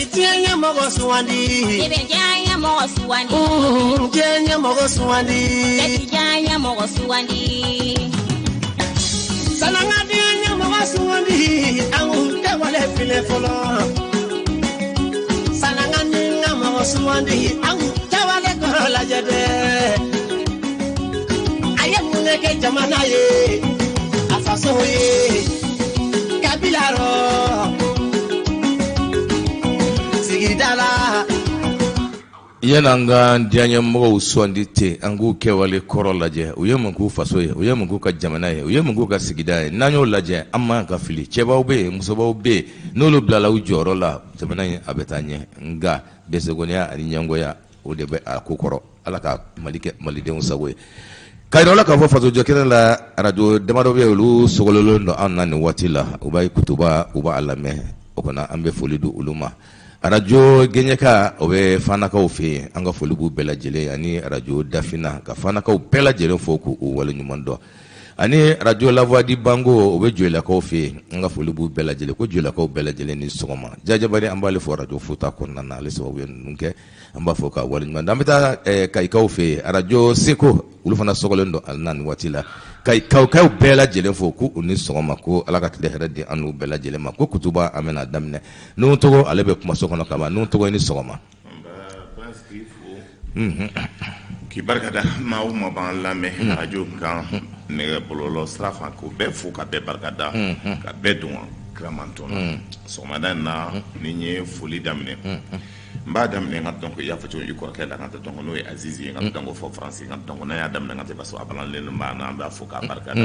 Tianya mogo suwandi. Janya mogo suwandi. Tianya mogo suwandi. Janya mogo suwandi. Salanga tianya mogo suwandi. Angu te wale file folo. Salanga tianya mogo suwandi. Angu te wale korola jade. Ayemune ke jamana ye. Afaso ye. Kabilaro. Yananga dianya mɔgɔw sondi te an k'u kɛwale kɔrɔ lajɛ u ye mun k'u faso ye u ye mun k'u ka jamana ye u ye mun k'u ka sigida ye n'an y'o lajɛ an man ka fili cɛbaw bɛ yen musobaw bɛ yen n'olu bilala u jɔyɔrɔ la jamana in a bɛ taa ɲɛ nka dɛsɛgoniya ani ɲɛngoya o de bɛ a ko kɔrɔ ala ka mali kɛ malidenw sago ye ka yira la k'a fɔ fasojɔ kɛnɛ la arajo damadɔ bɛ yen olu sogololen don an na nin waati la u b'a kutuba u b'a lamɛn o kɔnɔ an bɛ foli di olu ma arajo gɛɲɛka o bɛ fanakaw fɛ yen an ka foli b'u bɛɛ lajɛlen ani arajo dafina ka fanakaw bɛɛ lajɛlen fo k'u wale ɲuman dɔn ani arajo la voix du bango o bɛ jolilakaw fɛ yen an ka foli b'u bɛɛ lajɛlen ko jolilakaw bɛɛ lajɛlen ni sɔgɔma jajabari an b'ale fɔ arajo futa kɔnɔna na ale sababu ye ninnu kɛ an b'a fɔ ka wale ɲuman dɔn an bɛ taa kayikaw fɛ yen arajo seko olu fana sɔgɔlen don ale na nin waati la kayikaw bɛɛ lajɛlen fo k'u ni sɔgɔma ko ala ka tile hɛrɛ di an n'u bɛɛ lajɛlen ma ko kutuba an bɛna daminɛ n'u tɔgɔ ale bɛ kumaso kɔnɔ kaban n'u tɔgɔ ye ni sɔgɔma. k'i barikada maa o maa b'an lamɛn arajo kan nɛgɛ bɔlɔlɔ sira fan k'o bɛɛ fo ka bɛɛ barikada ka bɛɛ don kiramantɔn na sɔgɔmada in na ni n ye foli daminɛ n b'a daminɛ n ka dɔn ko i y'a fɔ cogo i kɔrɔkɛ la n ka dɔn ko n'o ye Azizi ye n ka dɔn ko fɔ Faransi n ka dɔn ko n'a y'a daminɛ n ka tɛ b'a sɔrɔ a balanlen don b'a na an b'a fo k'a barikada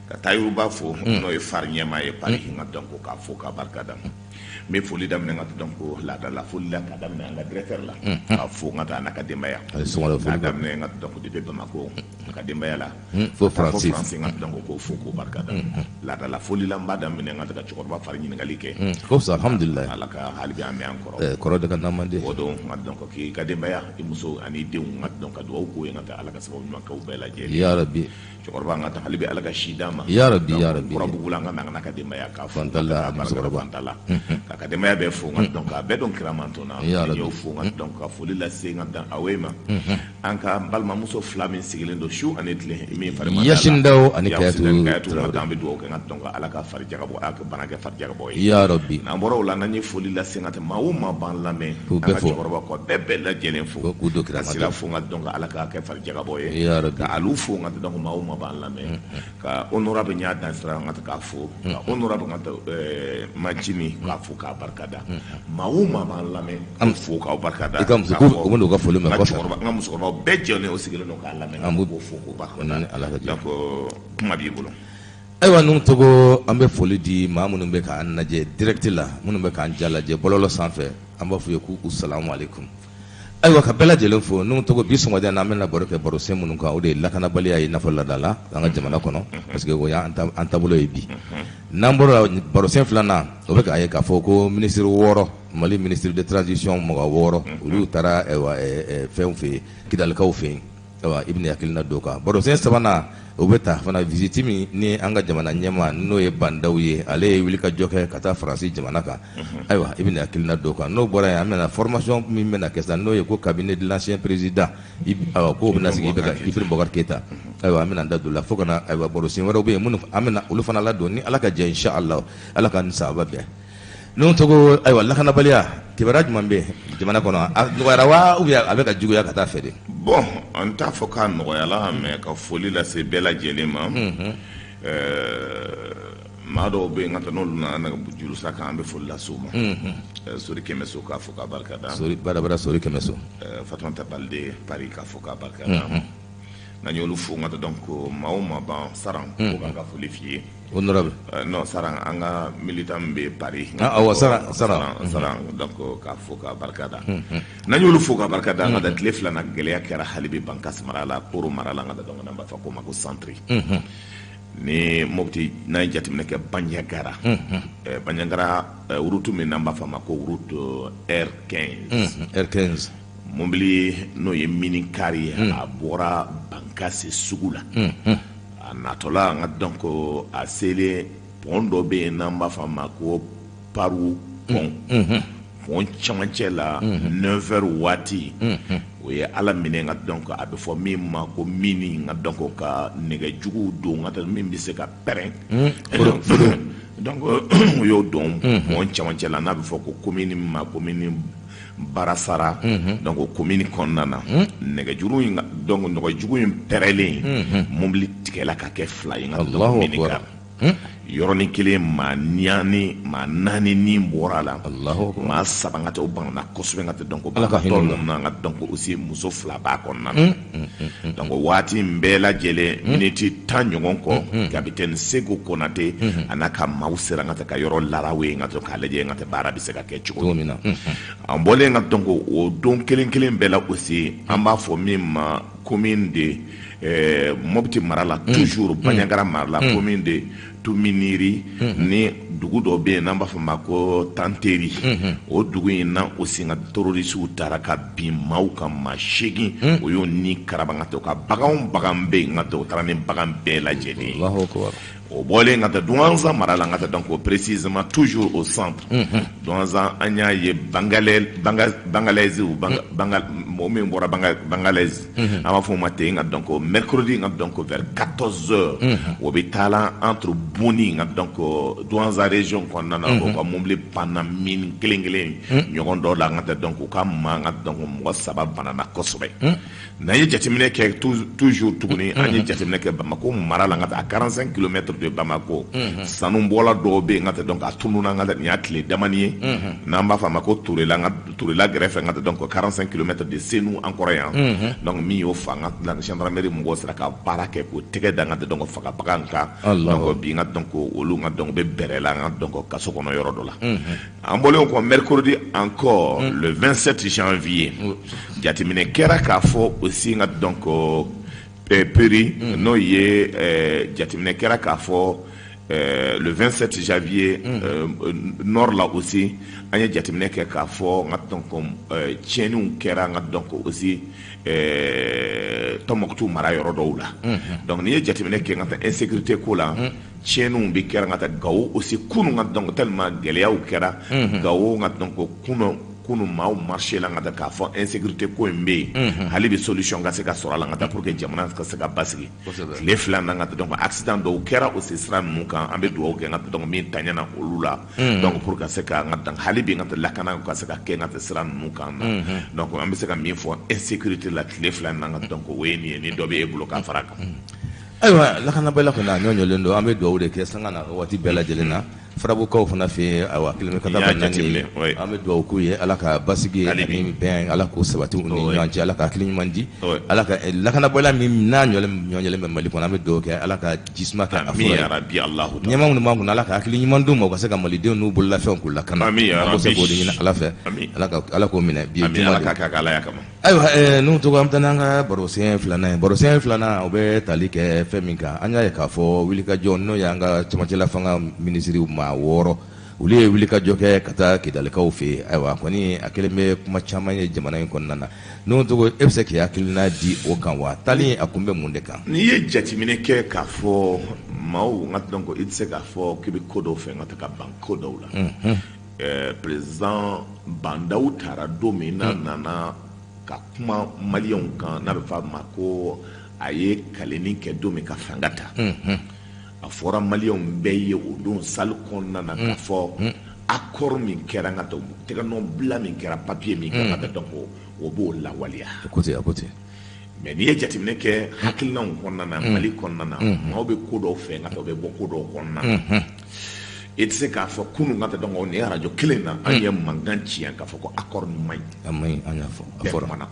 ka Tayiruba fo n'o ye fari ɲɛmaa ye Paris n ka dɔn ko k'a fo k'a barikada n bɛ foli daminɛ n ka dɔn ko laadala foli la ka daminɛ an ka directeur la k'a fo n ka taa n'a ka denbaya k'a daminɛ n ka dɔn ko depuis Bamako n ka denbaya la fo Faransi n ka dɔn ko k'o fo k'o barikada laadala foli la n b'a daminɛ n ka taga cɛkɔrɔba fari ɲininkali kɛ ko sa alhamdulillah ala ka hali bi an bɛ an kɔrɔ kɔrɔ de ka namande o don n ka dɔn ko k'i ka denbaya i muso ani denw n ka dɔn ka dugawu k'o ye n ka taa ala ka sababu ɲuman k'u bɛɛ lajɛlen ya rabbi cɛkɔrɔba n ka taa hali bi ala ka si d'a ma ya rabbi ya rabbi kɔrɔbugula n ka nana ka denbaya k'a fo fantala fantala ka denbaya bɛɛ fo n ka dɔn k'a bɛɛ dɔn kiramantɔn na n y'o fo n ka dɔn ka foli lase n ka dan awe ma an ka balimamuso fila min sigilen don su ani tile min fari ma Yasindaw ani Kayatu an bɛ dugawu kɛ n ka dɔn ka ala ka farijagabɔ ala ka bana kɛ farijagabɔ ye ya rabbi n'an bɔra o la n'an ye foli lase n ka tɛ maa o maa b'an lamɛn an ka cɛkɔrɔba kɔ bɛɛ lajɛlen fo ka sira fo n ka dɔn ka ala ka kɛ farijagabɔ ye ka alu fo n ka dɔn ko maa o maa b'an lamɛn ka honorable ɲa dan sira n ka k'a fo ka honorable n ka Majini k'a fo k'a barikada maa o maa b'an lamɛn an fo k'aw barikada i ka muso ko n'u ka foli mɛn kɔfɛ n ka musokɔrɔbaw bɛɛ jɛlen o sigilen don k'a lamɛn an b'o fo k'o barikada donc kuma b'i bolo ayiwa ninnu tɔgɔ an bɛ foli di maa minnu bɛ k'an lajɛ direct la minnu bɛ k'an ja lajɛ bɔlɔlɔ sanfɛ an b'a fɔ ye k'u salamu alaikum ayiwa ka bɛɛ lajɛlen fo ninnu tɔgɔ bi sɔgɔmada na an bɛna baro kɛ barosen minnu kan o de ye lakanabaliya ye i n'a fɔ laadala an ka jamana kɔnɔ parce que o y'an taabolo ye bi n'an bɔra barosen filanan o bɛ k'a ye k'a fɔ ko minisiri 6 Mali ministre de transition mɔgɔ 6 olu taara fɛnw fɛ yen kidalikaw fɛ yen ayiwa i bɛna hakilina dɔw kan barosen sabanan o bɛ ta fana visite min ni an ka jamana ɲɛmaa n'o ye bandaw ye ale ye wuli ka jɔ kɛ ka taa Faransi jamana kan ayiwa i bɛna hakilina dɔw kan n'o bɔra yen an bɛna formation min bɛna kɛ sisan n'o ye ko cabinet de l'ancien président ayiwa k'o bɛna sigi Ibrahim Boubacar Keita ayiwa an bɛna da don la fo kana ayiwa barosen wɛrɛw bɛ yen minnu an bɛna olu fana ladon ni ala ka jɛ inshallah ala ka nin sababa bɛn n'o tɔgɔ ayiwa lakanabaliya kibaruya jumɛn bɛ jamana kɔnɔ a nɔgɔyara wa ou bien a bɛ ka juguya ka taa fɛ de bon an t'a fɔ k'a nɔgɔyala mais ka foli lase bɛɛ lajɛlen ma maa dɔw bɛ yen n ka taa n'olu nana juru sira kan an bɛ foli lase u ma Sori Kɛmɛso k'a fɔ k'a barikada barabara Sori Kɛmɛso Fatumata Balde Paris k'a fɔ k'a barikada n'an y'olu fo n ka taa donc maa o maa b'an Saran ko k'an ka foli f'i ye honorable non Saran an ka militant min bɛ Paris awɔ Saran donc k'a fo k'a barikada n'an y'olu fo k'a barikada an ka taa tile filanan gɛlɛya kɛra hali bi Bankas mara la Koro mara la an ka taa donc n'an b'a fɔ k'o ma ko centre ni Mopti n'an ye jateminɛ kɛ Bandiagara Bandiagara route min n'an b'a fɔ a ma ko route R15 mobili n'o ye minikari ye a bɔra Bankas sugu la a natɔla an ka dɔn ko a selen pont dɔ bɛ yen n'an b'a fɔ a ma ko Paru pont fon camancɛ la 9h waati o ye ala minɛ nka donc a bɛ fɔ min ma ko mini nka donc ka nɛgɛjuguw don nka min bɛ se ka pɛrɛn donc o y'o don fon camancɛ la n'a bɛ fɔ ko commune ma commune Barasara donc o commune kɔnɔna na nɛgɛjuru in donc nɛgɛjugu in pɛrɛlen mobili tigɛla ka kɛ 2 ye nka donc minika yɔrɔnin kelen maa 4 ni bɔra la maa 7 nka tɛ o bangana kosɛbɛ nka tɛ donc banatɔ ninnu na nka donc aussi muso 2 b'a kɔnɔna na donc waati in bɛɛ lajɛlen miniti 10 ɲɔgɔn kɔ capitaine Segu Konate a n'a ka maaw sera nka tɛ ka yɔrɔ larawe nka tɛ k'a lajɛ nka tɛ baara bɛ se ka kɛ cogo min na an bɔlen nka donc o don kelen bɛɛ la aussi an b'a fɔ min ma commune de Mopti mara la toujours Bandiagara mara la commune de Tuminiri ni dugu dɔ bɛ yen n'an b'a fɔ ma ko Tanteri o dugu in na aussi nka terrorisiw taara ka bin maaw kan maa 8 o y'o ni karabangatɔ ka bagan bɛ yen nka o taara ni bagan bɛɛ lajɛlen o bɔlen nka tɛ Douanza mara la nka tɛ donc précisément toujours au centre Douanza an y'a ye Bangalaise mɔgɔ min bɔra Bangalaise an b'a fɔ o ma ten nka donc mercredi nka donc vers 14h o bɛ taa la entre Boni nka donc Douanza région kɔnɔna na o ka mobili panna mine kelen ɲɔgɔn dɔ la nka tɛ donc o ka maa nka donc mɔgɔ 3 banana kosɛbɛ n'an ye jateminɛ kɛ toujours tuguni an ye jateminɛ kɛ Bamako mara la nka tɛ a 45 km de Bamako sanu bɔla dɔw bɛ yen nka tɛ donc a tununa nka tɛ nin y'a tile damani ye n'an b'a fɔ a ma ko Turela gɛrɛfɛ nka tɛ donc 45 km de Senu an kɔrɔ yan donc min y'o fa nka gendarmerie mɔgɔw sera ka baara kɛ k'o tɛgɛ da nka tɛ donc faga bagan kan donc bi nka donc olu nka donc bɛ bɛrɛ la nka donc kaso kɔnɔ yɔrɔ dɔ la an bɔlen kɔ mercredi encore le 27 janvier jateminɛ kɛra k'a fɔ aussi nka donc Peri n'o ye jateminɛ kɛra k'a fɔ le 27 janvier nord la aussi an ye jateminɛ kɛ k'a fɔ nka donc tiɲɛniw kɛra nka donc aussi Tɔnbukutu mara yɔrɔ dɔw la donc n'i ye jateminɛ kɛ nka taa insécurité ko la tiɲɛniw bɛ kɛra nka taa Gawo aussi kunu nka donc tellement gɛlɛyaw kɛra Gawo nka donc kunu maaw marché la nka taa k'a fɔ insécurité ko in bɛ yen hali bi solution ka se ka sɔrɔ a la nka taa pour que jamana ka se ka basigi tile 2 na nka taa donc accident dɔw kɛra aussi sira ninnu kan an bɛ dugawu kɛ nka taa donc min taɲana olu la donc pour que se ka nka taa hali bi nka taa lakana ka se ka kɛ nka taa sira ninnu kan na donc an bɛ se ka min fɔ insécurité la tile 2 na nka donc o ye nin ye ni dɔ bɛ e bolo k'a fara kan. ayiwa lakanabɛla kɔni a ɲɔɲɔlen don an bɛ dugawu de kɛ sanga na waati bɛɛ lajɛlen na farabukaw fana fɛ ayiwa kilomɛtɛ 4 an bɛ dugawu k'u ye ala ka basigi ani bɛn ala k'o sabati u ni ɲɔgɔn cɛ ala ka hakili ɲuman di ala ka lakanabɛla min n'a ɲɔɲɔlen bɛ Mali kɔnɔ an bɛ dugawu kɛ ala ka jisuma kɛ a fɔra ɲɛmaa minnu b'an kun ala ka hakili ɲuman d'u ma u ka se ka malidenw n'u bololafɛnw k'u lakana an bɛ se k'o de ɲini ala fɛ ala k'o minɛ bi ayiwa n'u tɔgɔ an bɛ taa n'an ka barosiyɛn 2nan ye barosiyɛn 2nan o bɛ tali kɛ fɛn min kan an y'a ye k'a fɔ wulikajɔ n'o y'an ka cɛmancɛla fanga minisiriw maa 6 olu ye wulikajɔ kɛ ka taa Kidalikaw fɛ yen ayiwa kɔni a kelen bɛ kuma caman ye jamana in kɔnɔna na n'o tɔgɔ e bɛ se k'i hakilina di o kan wa tali a kun bɛ mun de kan. n'i ye jateminɛ kɛ k'a fɔ maaw nka donc i tɛ se k'a fɔ k'i bɛ ko dɔw fɛ nka tɛ ka ban ko dɔw la président Bandaw taara don min n'a nana ka kuma maliyɛnw kan n'a bɛ fɔ a ma ko a ye kaleni kɛ don min ka fanga ta a fɔra maliyɛnw bɛɛ ye o don salle kɔnɔna na k'a fɔ accord min kɛra nka tɛgɛnɔ bila min kɛra papier min kɛra nka donc o b'o lawaleya. mais n'i ye jateminɛ kɛ hakilinaw kɔnɔna na Mali kɔnɔna na maaw bɛ ko dɔw fɛ nka u bɛ bɔ ko dɔw kɔnɔna na i tɛ se k'a fɔ kunun nka donc nin ye radio kelen na an ye mankan ci yan k'a fɔ ko accord nin man ɲi an y'a fɔ a fɔra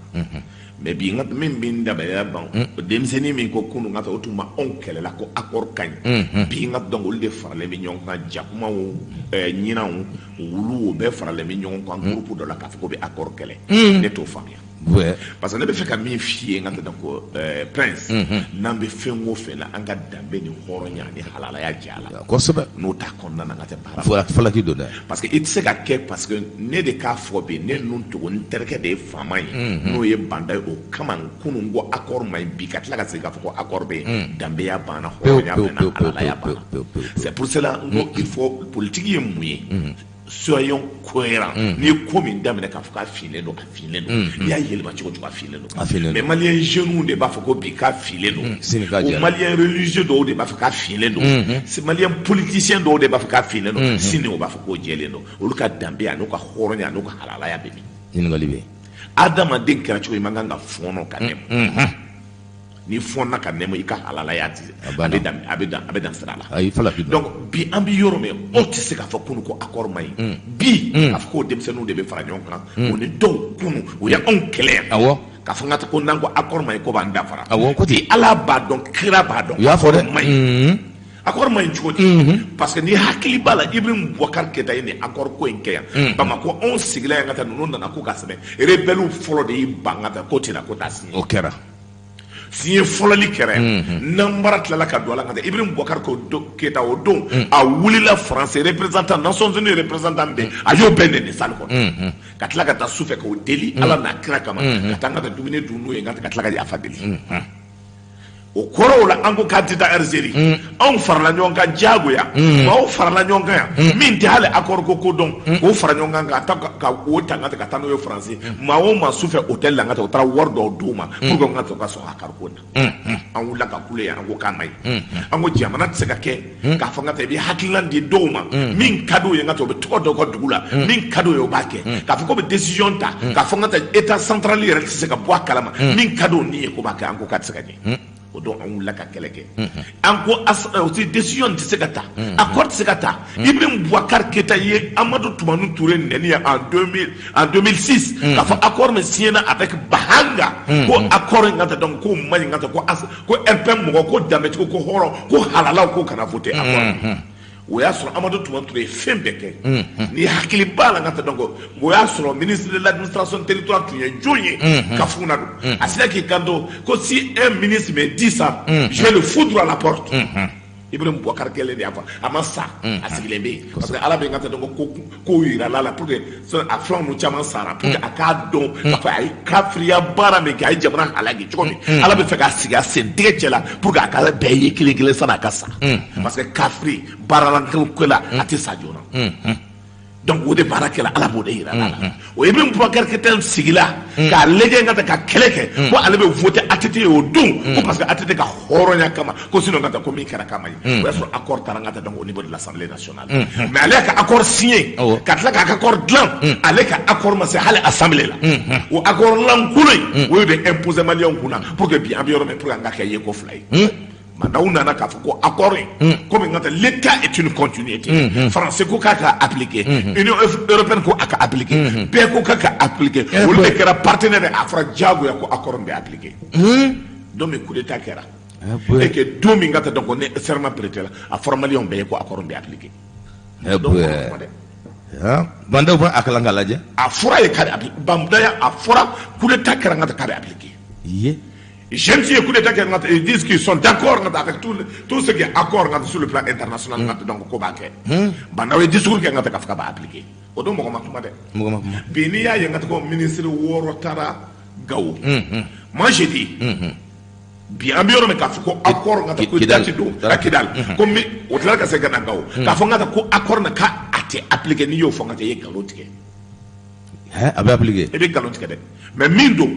mais bi nka min bɛ dabaya ban denmisɛnnin min ko kunun nka o tun ma anw kɛlɛla ko accord ka ɲi bi nka donc olu de faralen bɛ ɲɔgɔn kan jakumaw ɲinanw wuluw bɛɛ faralen bɛ ɲɔgɔn kan groupe dɔ la k'a fɔ ko bɛ accord kɛlɛ ne t'o faamuya. parce que ne bɛ fɛ ka min f'i ye nka donc prince n'an bɛ fɛn o fɛn la an ka danbe ni hɔrɔnya ni halalaya diya la kosɛbɛ n'o t'a kɔnɔna na nka tɛ baara falaki don dɛ parce que i tɛ se ka kɛ parce que ne de k'a fɔ bi ne ninnu togo n terikɛ de ye faama ye n'o ye Banda ye o kama kunun ko accord ma ɲi bi ka tila ka segin k'a fɔ ko accord bɛ yen danbeya banna hɔrɔnya banna halalaya banna c'est pour cela n ko il faut politique ye mun ye soyons cohérents. Ni comme dame ka fuka filer no filer no. Ya yelma ci ko filer no. Mais malien jeune de ba fako bi ka filer no. Ou malien religieux do de ba faka filer no. C'est malien politicien do de ba faka filer no. Sini o ba fako jele no. O ka dambe anu ka horonya anu ka halala ya bebi. Ni ngalibe. Adama den kera ci ko manganga fono kanem. Ni fonna ka nemo i ka halala ya ti abedan sirala donc bi an bi yoro me o ti se ka fɔ kunu ko accord mai bi a fɔ ko denmisɛnninw de bɛ fara ɲɔgɔn kan o ni dɔw kunu o ye anw kɛlɛ awɔ ka fɔ n ka ta ko n'an ko accord mai ko b'an dafara awɔ ko ti ala b'a dɔn kira b'a dɔn u y'a fɔ dɛ accord mai cogo di parce que ni hakili b'a la Ibrahim Boubacar Keita ye ni accord ko in kɛ yan Bamako anw sigila yan ka taa ninnu nana ko ka sɛbɛn rebelles fɔlɔ de y'i ban ka taa ko tɛna ko t'a signé o kɛra signé fɔlɔli kɛra n'an baara tilala ka don a la ka taa Ibrahim Boubacar Keita o don a wulila français représentant Nations Unies représentant bɛɛ a y'o bɛɛ nɛni salle kɔnɔ ka tila ka taa sufɛ k'o deli ala n'a kira kama ka taa n ka taa dumuni dun n'o ye ka tila ka yafa deli o kɔrɔw la an ko k'a tɛ taa Algérie anw farala ɲɔgɔn kan diyagoya maaw farala ɲɔgɔn kan yan min tɛ hali accord ko dɔn k'o fara ɲɔgɔn kan ka taa ka o ta ka taa n'o ye français maa o maa sufɛ hôtel la n ka taa o taara wari dɔw d'u ma pour que n ka ka sɔn accord ko na an wulila ka kule yan an ko k'a ma ɲi an ko jamana tɛ se ka kɛ k'a fɔ n ka taa i bɛ hakilina di dɔw ma min ka d'u ye n ka taa o bɛ tɔgɔ dɔw ka dugu la min ka d'u ye o b'a kɛ k'a fɔ ko bɛ décision ta k'a fɔ n ka taa état central yɛrɛ tɛ se ka bɔ a kalama min ka d'u ni ye ko b'a kɛ an ko k'a tɛ se ka ɲɛ o don an wulila ka kɛlɛ kɛ an ko aussi décision tɛ se ka ta accord tɛ se ka ta Ibrahim Boubacar Keita ye Amadou Toumani Touré nɛni en 2006 k'a fɔ accord min signé avec Bahanga ko accord in ka ta donc ko man ɲi ka ta ko RPM mɔgɔ ko danbetigiw ko hɔrɔn ko halalaw ko kana voter accord o y'a sɔrɔ Amadou Toumani Touré ye fɛn bɛɛ kɛ ni hakili b'a la n ka ta donc o y'a sɔrɔ ministre de l'administration territoriale tun ye jɔn ye ka funa don a sera k'i kanto ko si un ministre me dit ça je vais le foutre à la porte Ibrahim Boubacar kɛlen de y'a fɔ a ma sa a sigilen bɛ yen parce que ala bɛ n ka ta donc ko yirala la pour que a fɛnw nu caman sara pour que a k'a dɔn k'a fɔ a ye kafiriya baara min kɛ a ye jamana halaki cogo min ala bɛ fɛ k'a sigi a sen tigɛ cɛ la pour que a ka bɛɛ ye kelen kelen sani a ka sa parce que kafiri baaralantew la a tɛ sa joona donc o de baara kɛla ala b'o de yira la o Ibrahim Boubacar Keita sigila k'a lajɛ n ka ta ka kɛlɛ kɛ ko ale bɛ voter ATT ye o don ko parce que ATT ka hɔrɔnya kama ko sinon ka ta ko min kɛra kama ye o y'a sɔrɔ accord taara n ka ta donc au niveau de l'Assemblée nationale mais ale ka accord signé ka tila k'a ka accord dilan ale ka accord ma se hali Assemblée la o accord lankolon o de imposer maliyɛnw kunna pour que bi an bɛ yɔrɔ min pour que an ka kɛ ye ko fila ye Maintenant, on a k'a fɔ ko accord comme l'État est une continuité. Français ko k'a ka appliquer, Union européenne ko a ka appliquer, bɛɛ ko k'a ka appliquer. Olu de kɛra partenaire a fɔra diyagoya ko accord bɛ appliquer. Donc coup d'état kɛra. Et que don min ka ta donc ne serment prêté la a fɔra maliyɛnw bɛɛ ye ko accord bɛ appliquer. Bandaw ba akala nga lajɛ a fɔra ye k'a appliquer. Bandaya a fɔra coup d'état kɛra n ka ta k'a bɛ appliquer. J'aime si coup d'état ils disent qu'ils sont d'accord avec tout ce qui est accord sur le plan international donc ko b'a kɛ Bandaw ye discours kɛ n ka ta k'a fɔ k'a b'a appliquer o don mɔgɔ ma kuma dɛ bi n'i y'a ye n ka ta ko ministre wɔɔrɔ taara Gawo moi j'ai dit bi an bɛ yɔrɔ min k'a fɔ ko accord n ka ta ko date don a Kidal ko o tilala ka se ka na Gawo k'a fɔ n ka ta ko accord na k'a tɛ appliquer n'i y'o fɔ n ka ta i ye nkalon tigɛ a bɛ appliquer i bɛ nkalon tigɛ dɛ mais min don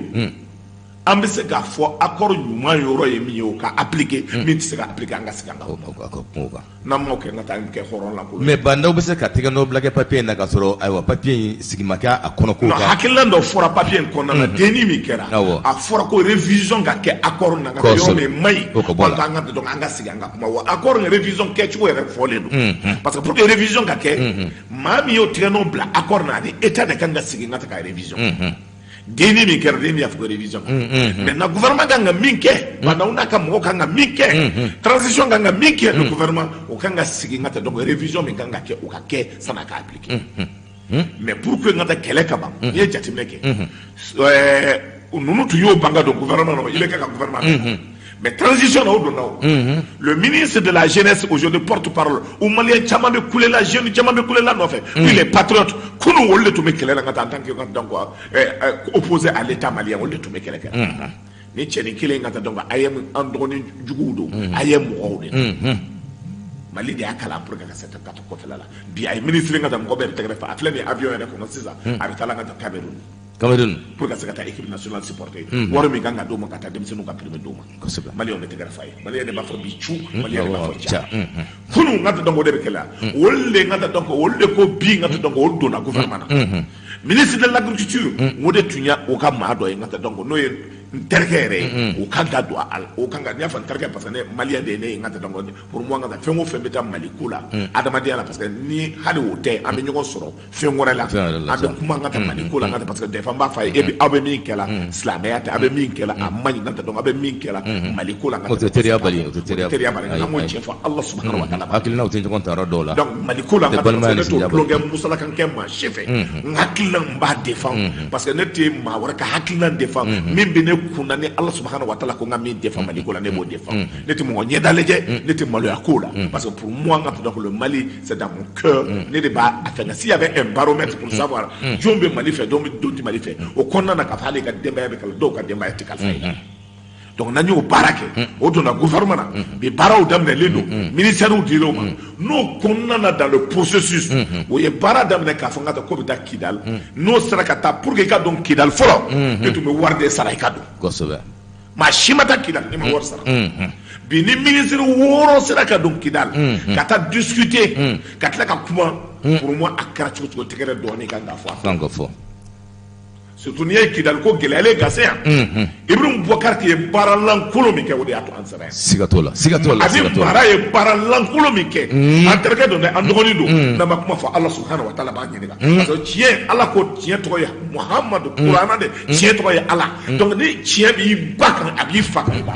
an bɛ se k'a fɔ accord ɲuman yɔrɔ ye min ye o ka appliquer min tɛ se ka appliquer an ka sigi an ka kungo kan n'an m'o kɛ n ka taa n kɛ hɔrɔn la ko mais Bandaw bɛ se ka tɛgɛ nɔ bila kɛ papier in na k'a sɔrɔ ayiwa papier in sigi ma kɛ a kɔnɔ ko kan hakilina dɔ fɔra papier in kɔnɔna na denni min kɛra a fɔra ko révision ka kɛ accord na ka yɔrɔ min man ɲi an ka donc an ka sigi an ka kuma wa accord révision kɛcogo yɛrɛ fɔlen don parce que pour que révision ka kɛ maa min y'o tigɛ n'o bila accord na ani état de kan ka sigi n ka ta ka révision denni min kɛra den min y'a fɔ ko révision maintenant gouvernement kan ka min kɛ Bandaw n'a ka mɔgɔw kan ka min kɛ transition kan ka min kɛ le gouvernement o kan ka sigi n ka ta donc révision min kan ka kɛ o ka kɛ sanni a ka appliquer mais pour que n ka ta kɛlɛ ka ban n'i ye jateminɛ kɛ ninnu tun y'o ban ka don gouvernement na i bɛ kɛ ka gouvernement mais transition na o donna o le ministre de la jeunesse aujourd'hui porte-parole o maliyɛn caman bɛ kule la jeune caman bɛ kule la nɔfɛ puis les patriotes kunun olu de tun bɛ kɛlɛ la n ka taa en tant que donc opposé à l'état malien olu de tun bɛ kɛlɛ kɛ ni cɛnin kelen ka taa donc a ye an dɔgɔnin juguw don a ye mɔgɔw de Mali de y'a kalan pour que ka se ka to kɔfɛla la bi ay ministre nga tam ko be tegre fa afle ni avion yɛrɛ kɔnɔ sisan a bɛ taa la ka taa Cameroun pour que se ka taa équipe nationale supporter wari min kan ka do ma ka taa denmisɛnninw ka prime do ma Mali on bɛ tegre fa ye Mali de b'a fɔ bi cu Mali de b'a fɔ ca kunu nga ta donc de bɛ kɛla wolle nga ta donc wolle ko bi nga ta donc o donna gouvernement na ministre de l'agriculture o de tunya o ka maa dɔ ye nga ta donc n'o ye terkɛ yɛrɛ o kan ka don o kan ka n'i y'a fɔ terkɛ parce que ne malien de ne ye nga ta donc pour moi nga ta fɛn o fɛn bɛ taa Mali ko la adamadenya la parce que ni hali o tɛ an bɛ ɲɔgɔn sɔrɔ fɛn wɛrɛ la an bɛ kuma nga ta Mali ko la nga ta parce que des fois n b'a fɔ a ye e bɛ aw bɛ min kɛla silamɛya tɛ aw bɛ min kɛla a man ɲi nga ta donc aw bɛ min kɛla Mali ko la nga ta o tɛ teriya bali an m'o tiɲɛ fɔ Allah subhanahu wa ta'ala hakilinaw tɛ ɲɔgɔn ta yɔrɔ dɔw la donc Mali ko la nga ta parce que ne t'o tulonkɛ musalakan kɛ maa si fɛ n hakilina n b'a défendre parce que ne tɛ maa wɛrɛ ka hakilina défendre min bɛ ne kunna ni Allah subhanahu wa ta'ala ko nga min défend Mali ko la ne b'o défendre ne tɛ mɔgɔ ɲɛda lajɛ ne tɛ maloya ko la parce que pour moi nga ta donc le Mali c'est dans mon cœur ne de b'a fɛ s'il y avait un baromètre pour savoir jɔn bɛ Mali fɛ jɔn tɛ Mali fɛ o kɔnɔna na ka fɔ ale ka denbaya bɛ kala dɔw ka denbaya tɛ kalifa ye donc n'an y'o baara kɛ o donna gouvernement na bi baaraw daminɛlen don ministère dir'o ma n'o kɔnɔna na dans le processus o ye baara daminɛ k'a fɔ n ka taa ko bɛ taa Kidal n'o sera ka taa pour que i ka dɔn Kidal fɔlɔ ne tun bɛ wari de sara i ka don kosɛbɛ maa si ma taa Kidal ne ma wari sara bi ni ministre wɔɔrɔ sera ka don Kidal ka taa discuter ka tila ka kuma pour moi a kɛra cogo cogo tɛgɛrɛ dɔɔnin kan k'a fɔ surtout n'i ye Kidal ko gɛlɛyalen ka se yan Ibrahim Boubacar ye baara lankolon min kɛ o de y'a to an sera yan siga t'o la a ni mara ye baara lankolon min kɛ an terikɛ don dɛ an dɔgɔnin don n'an ma kuma fɔ Allah subhanahu wa ta'ala b'a ɲininka parce que tiɲɛ Allah ko tiɲɛ tɔgɔ ye Muhamadu kuranna de tiɲɛ tɔgɔ ye Allah donc ni tiɲɛ b'i ba kan a b'i fa kan i b'a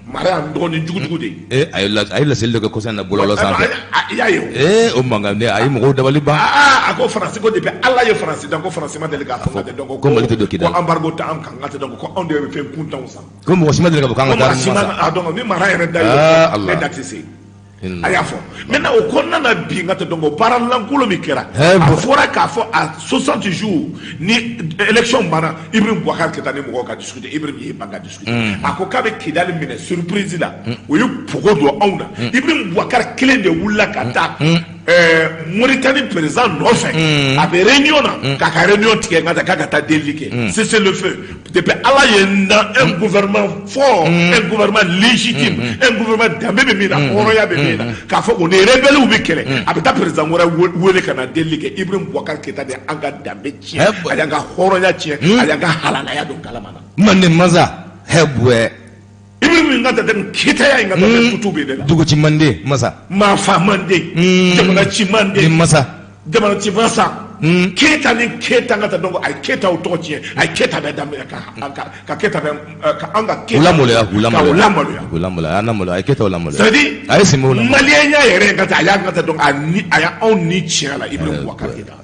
mara y'an dɔgɔnin jugujugu de ye a ye laseli dɔ kɛ kɔsan na bɔlɔlɔ sanfɛ i y'a ye o mankan de a ye mɔgɔw dabali ban a ko Faransi ko depuis Allah ye Faransi dan ko Faransi ma deli k'a fɔ nga tɛ donc ko Mali tɛ don Kidal ko embargo ta an kan nga tɛ donc ko anw de bɛ fɛn kuntanw san ko mɔgɔ si ma deli ka bɔ k'an ka taa donc ni mara yɛrɛ da ye ne da tɛ se a y'a fɔ maintenant o kɔnɔna na bi nga tɛ donc baara lankolon min kɛra a fɔra k'a fɔ a 60 jours ni élection banna Ibrahim Boubacar Keita ni mɔgɔw ka discuter Ibrahim ye ban ka discuter a ko k'a bɛ Kidal minɛ surprise la o ye pogo don anw na Ibrahim Boubacar kelen de wulila ka taa Mauritanie président nɔfɛ a bɛ réunion na k'a ka réunion tigɛ nga k'a ka taa delili kɛ cessez le feu depuis Allah ye na un gouvernement fort un gouvernement légitime un gouvernement danbe bɛ min na hɔrɔnya bɛ min na k'a fɔ o ni rebelles bɛ kɛlɛ a bɛ taa président wɛrɛ wele ka na delili kɛ Ibrahim Boubacar Keita de an ka danbe tiɲɛ a y'an ka hɔrɔnya tiɲɛ a y'an ka halalaya don kalama na mande masa hebwe Ibrahim nga tɛ Keita in nga tɛ tutu bɛ de la duguci mande masa maafa mande jamana ci mande masa jamana ci masa Keita ni Keita nga tɛ donc a ye Keita o tɔgɔ tiɲɛ a ye Keita bɛ daminɛ ka Keita bɛ ka an ka Keita ulamaloya a y'a namaloya a ye Keita lamaloya c'est à dire a ye Simon lamaloya maliyɛnya yɛrɛ nga tɛ a y'a nga tɛ donc a y'a anw ni tiɲɛ la Ibrahim Boubacar Keita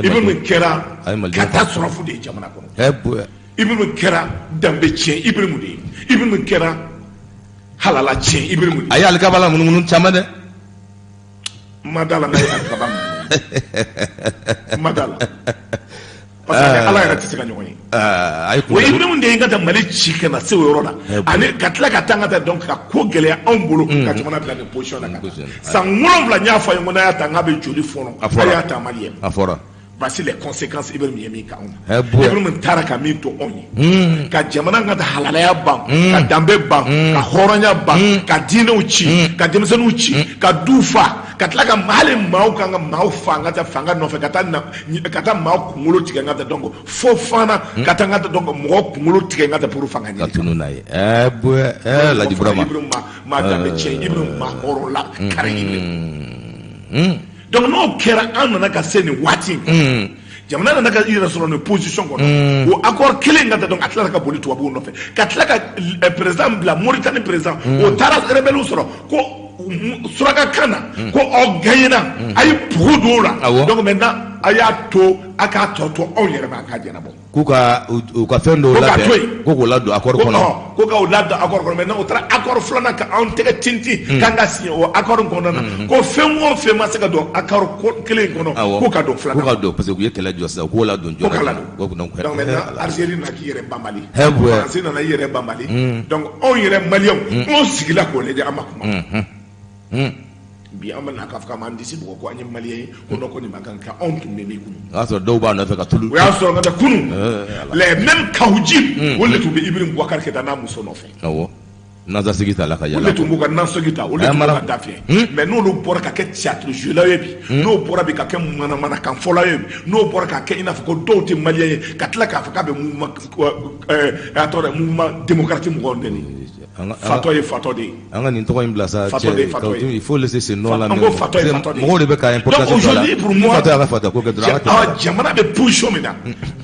Ibrahim kɛra catastrophe de ye jamana kɔnɔ Ibrahim kɛra danbe tiɲɛ Ibrahim de ye Ibrahim kɛra halala tiɲɛ Ibrahim de ye a ye alikabala munumunu caman dɛ madala n'a ye alikaba madala parce que Ala yɛrɛ tɛ se ka ɲɔgɔn ye o Ibrahim de ye nga tɛ Mali ci ka na se o yɔrɔ la ani ka tila ka taa nga tɛ donc ka ko gɛlɛya anw bolo ka jamana bila nin position na san 7 n y'a fɔ a ye ko n'a y'a ta n k'a bɛ joli fɔlɔ a y'a ta Mali ye a fɔra voici les conséquences Ibrahim ye min k'anw na Ibrahim taara ka min to anw ye ka jamana ka taa halalaya ban ka danbe ban ka hɔrɔnya ban ka diinɛw ci ka denmisɛnninw ci ka du fa ka tila ka hali maaw kan ka maaw fa ka taa fanga nɔfɛ ka taa maaw kunkolo tigɛ ka taa donc fo fana ka taa ka taa donc mɔgɔ kunkolo tigɛ ka taa pour fanga ɲini ka tunu n'a ye Laji Burama Ibrahim ma danbe tiɲɛ Ibrahim ma hɔrɔn la kari Ibrahim donc n'o kɛra an nana ka se nin waati jamana nana ka yɛrɛ sɔrɔ nin position kɔnɔ o accord kelen ka taa donc a tilara ka boli tubabuw nɔfɛ ka tila ka président bila Mauritanie président o taara rebelles sɔrɔ ko suraka kan na ko aw gagnera a ye pugu don o la donc maintenant a y'a to a k'a tɔ to anw yɛrɛ ma a k'a ɲɛnabɔ k'u ka fɛn dɔw labɛn ko k'o ladon accord kɔnɔ ko k'o ladon accord kɔnɔ maintenant o taara accord filanan ka anw tɛgɛ tintin k'an ka signé o accord kɔnɔna na ko fɛn o fɛn ma se ka don accord kelen kɔnɔ k'o ka don filanan k'o ka don parce que u ye kɛlɛ jɔ sisan k'o ladon jɔ k'o ka ladon donc maintenant Algérie nana k'i yɛrɛ ban Mali France nana i yɛrɛ ban Mali donc anw yɛrɛ maliyɛnw anw sigila k'o lajɛ an ma kuma bi amana ka faka man disi ko anyi malien ko no ko ni maganka on tun me kunu aso do ba na feka tulu ya so ngata kunu les mêmes kawji wala to be Ibrahim Boubacar Keita na muso no fe awo naza sigita la ka yala wala to mo na sogita wala to na dafe mais no bora ka ke théâtre jeu la yebi no bora bi ka ke mana kan fola yebi no bora ka ke ina fako do te malien ka tla ka faka be mouvement attends mouvement démocratique mo ngoni Fato de. Il faut laisser ce nom-là. Donc aujourd'hui, pour moi, Jamana be push mina.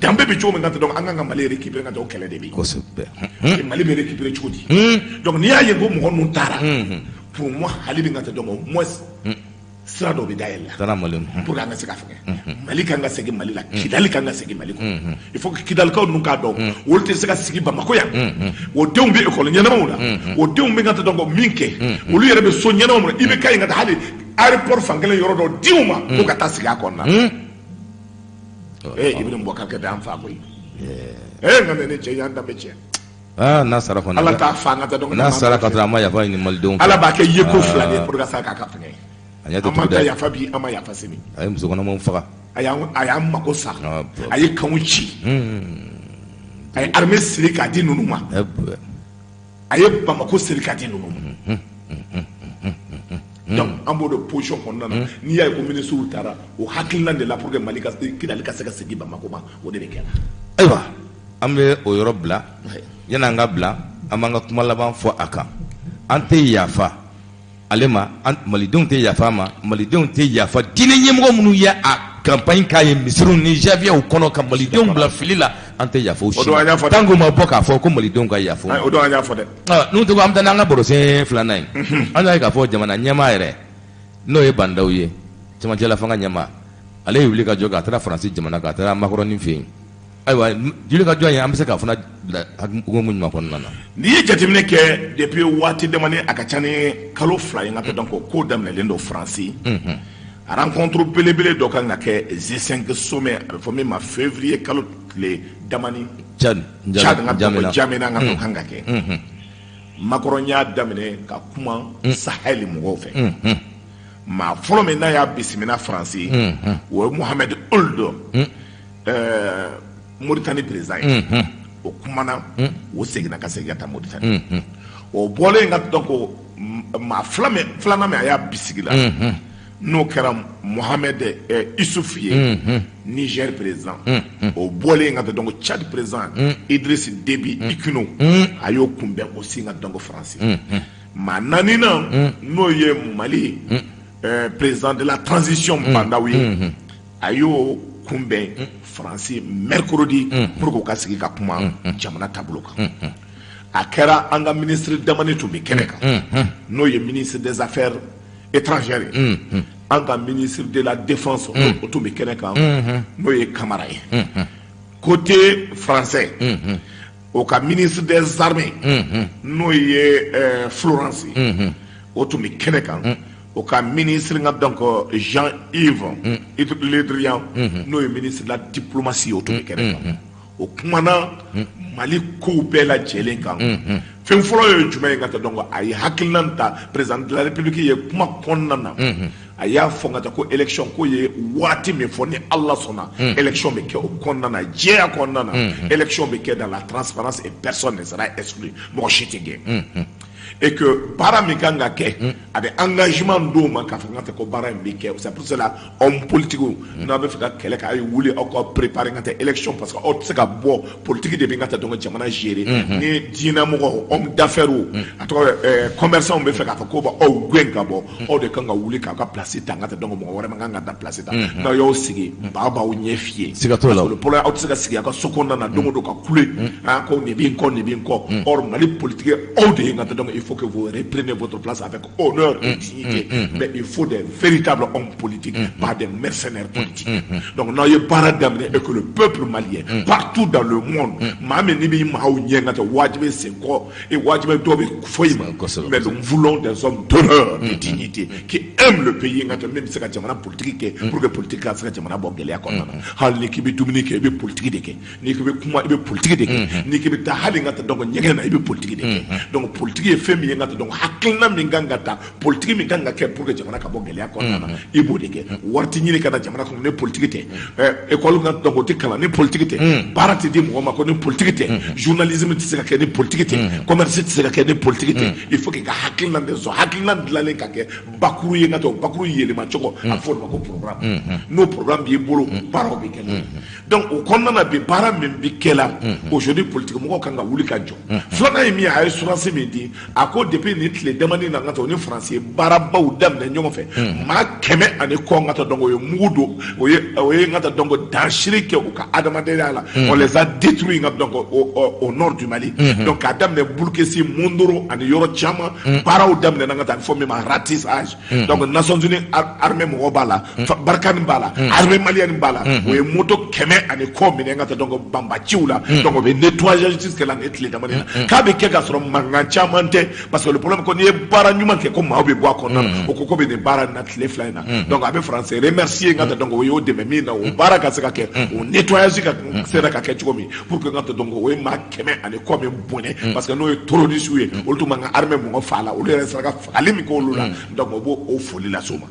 Dambe be chomina donc anga Mali récupérer nga do kele de bi. Mali be récupérer chodi. Donc ni aye go mo non tara. Pour moi, Hali bi nga donc moi Srado bi dael. Pour nga se ka fenge. Mali kanga segi Mali la. Kidali kanga segi Mali ko. Il faut que Kidal ko nu ka do. Wolte se ka segi Bamako ya. Wo deum bi école nyana mawla. Wo deum bi nga donc minke. Wo lu yere be so nyana mawla. Ibe kay nga hali aéroport fangale yoro do diuma ko ka tasigi akonna. Ibrahim Boubacar Keita am fa ko. Nga ne che yanda be che. Nasara ko na. Allah ta fa nga donc Nasara ka tra ma ya fa ni Maldon. Allah ba ke yeko flane pour ga sa ka fenge. Amata ya fabi ama ya fasini ay muso kono mon faga aya mako sa ay kanwuchi ay armée sirika di nunuma ay bamako sirika di nunuma donc ambo de position konnana ni ya ko ministre utara o hakilna de la pour que malika kidali ka sega segi bamako ba o de kela aywa ambe o yorobla yana ngabla amanga kuma laban fo aka ante yafa alema malidenw tɛ yafa ma malidenw tɛ yafa diinɛ ɲɛmɔgɔ minnu ye a campagne k'a ye misiriw ni javier kɔnɔ ka malidenw bila fili la an tɛ yafa o si ma tant que o ma bɔ k'a fɔ ko malidenw ka yafa o don an y'a fɔ dɛ n'o tɛ ko an bɛ taa n'an ka barosɛn filanan ye an y'a ye k'a fɔ jamana ɲɛmaa yɛrɛ n'o ye bandaw ye cɛmancɛla fanga ɲɛmaa ale ye wuli ka jɔ k'a taara faransi jamana k'a taara makɔrɔni fɛ yen ayiwa joli ka jɔ ye an bɛ se k'a fana bila hukumu ɲuman kɔnɔna na n'i ye jateminɛ kɛ depuis waati damani a ka ca ni kalo 2 ye n ka tɛ dɔn ko daminɛlen don faransi rencontre belebele dɔ kan ka kɛ G5 sommet a bɛ fɔ min ma février kalo tile damani Tchad n ka tɔgɔ Jamena n ka tɔgɔ kan ka kɛ Macron y'a daminɛ ka kuma Sahel mɔgɔw fɛ maa fɔlɔ min n'a y'a bisimila faransi o ye Mohamed Ould Mauritanie président ye o kumana o seginna ka segin ka taa Mauritanie o bɔlen ka dɔn ko maa filanan min a y'a bisigi la n'o kɛra Mohamed Issouf ye Niger président o bɔlen ka dɔn ko Tchad président Idriss Déby Itno a y'o kunbɛn o sin ka dɔn ko faransi maa naaninan n'o ye Mali président de la transition Bandaw ye a y'o kunbɛn faransi mercredi pour k'o ka sigi ka kuma jamana taabolo kan a kɛra an ka ministre damani tun bɛ kɛnɛ kan n'o ye ministre des affaires étrangères ye an ka ministre de la défense o tun bɛ kɛnɛ kan n'o ye Camara ye côté français o ka ministre des armées n'o ye Florence ye o tun bɛ kɛnɛ kan o ka ministre nga donc Jean-Yves Le Drian n'o ye ministre de la diplomatie o tun bɛ kɛnɛ kan o kumana Mali kow bɛɛ lajɛlen kan fɛn fɔlɔ ye jumɛn ye ka taa donc a ye hakilina ta président de la république ye kuma kɔnɔna na a y'a fɔ ka taa ko élection ko ye waati min fɔ ni Ala sɔnna élection bɛ kɛ o kɔnɔna na jɛya kɔnɔna na élection bɛ kɛ dans la transparence et personne ne sera exclu mɔgɔ si tɛ gɛn et que baara min kan ka kɛ a bɛ engagement d'o ma k'a fɔ n ka tɛ ko baara in bɛ kɛ c'est pour cela homme politique n'a bɛ fɛ ka kɛlɛ kɛ a ye wuli aw ka préparer n ka tɛ élection parce que aw tɛ se ka bɔ politique de bɛ n ka tɛ donc jamana gérer ni diinɛmɔgɔ homme d'affaires a tɔgɔ commerçant bɛ fɛ k'a fɔ ko aw gɛn ka bɔ aw de kan ka wuli k'aw ka place ta n ka tɛ donc mɔgɔ wɛrɛ man kan ka da place ta n'aw y'aw sigi baa b'aw ɲɛ f'i ye siga t'o la le problème aw tɛ se ka sigi aw ka so kɔnɔna na don o don ka kule ko nin bɛ n kɔ nin bɛ n kɔ or Mali politique aw de ye n ka tɛ donc il faut que vous reprenez votre place avec honneur et dignité. Mais il faut des véritables hommes politiques, pas des mercenaires politiques. Donc, nous avons pas d'amener et que le peuple malien, partout dans le monde, mais nous voulons des hommes d'honneur et de dignité qui aiment le pays, même si c'est un politique, pour que le politique soit un politique. Hal ni kibi dumini ke be politique de ke ni kibi kuma be politique de ke ni kibi ta hali ngata donc nyega na be politique de ke donc politique est fait fɛn min ye ŋa donc hakilina min kan ka ta politique min kan ka kɛ pour que jamana ka bɔ gɛlɛya kɔnɔna na i b'o de kɛ wari tɛ ɲini ka na jamana kɔnɔ ni politique tɛ école ka donc o tɛ kalan ni politique tɛ baara tɛ di mɔgɔ ma ko ni politique tɛ journalisme tɛ se ka kɛ ni politique tɛ commerce tɛ se ka kɛ ni politique tɛ il faut que ka hakilina de sɔrɔ hakilina dilanlen ka kɛ bakuru ye ŋa to bakuru yɛlɛma cogo a fɔ o ma ko programme n'o programme b'i bolo baaraw bɛ kɛ donc o kɔnɔna na bi baara min bi kɛ la aujourd'hui politique mɔgɔw kan ka wuli ka jɔ filanan ye min ye a ye surasi min di a ko depuis ni tile damani na ŋa to ni faransi ye baarabaw daminɛ ɲɔgɔn fɛ maa 100 ani kɔ ŋa to donc o ye mugu don o ye ŋa to donc dansiri kɛ u ka adamadenya la on les a détruits ŋa donc au nord du Mali donc k'a daminɛ Bulkesi Mondoro ani yɔrɔ caman baaraw daminɛ na ŋa to a bɛ fɔ min ma ratissage donc Nations Unies armée mɔgɔ b'a la Barkhane b'a la armée malienne b'a la o ye moto 100 ani kɔ minɛ ŋa to donc banbaciw la donc o bɛ nettoyage jusque la ni tile damani na k'a bɛ kɛ ka sɔrɔ mankan caman tɛ parce que le problème ko n'i ye baara ɲuman kɛ ko maaw bɛ bɔ a kɔnɔna na o ko bɛ nin baara in na tile 2 in na donc a bɛ français remercier ŋa to donc o y'o dɛmɛ min na o baara ka se ka kɛ o nettoyage ka sera ka kɛ cogo min pour que ŋa to donc o ye maa 100 ani kɔ min bonɛ parce que n'o ye terroriste ye olu tun man ka armée mɔgɔ fa la olu yɛrɛ sera ka fagali min kɛ olu la donc o b'o o foli lase o ma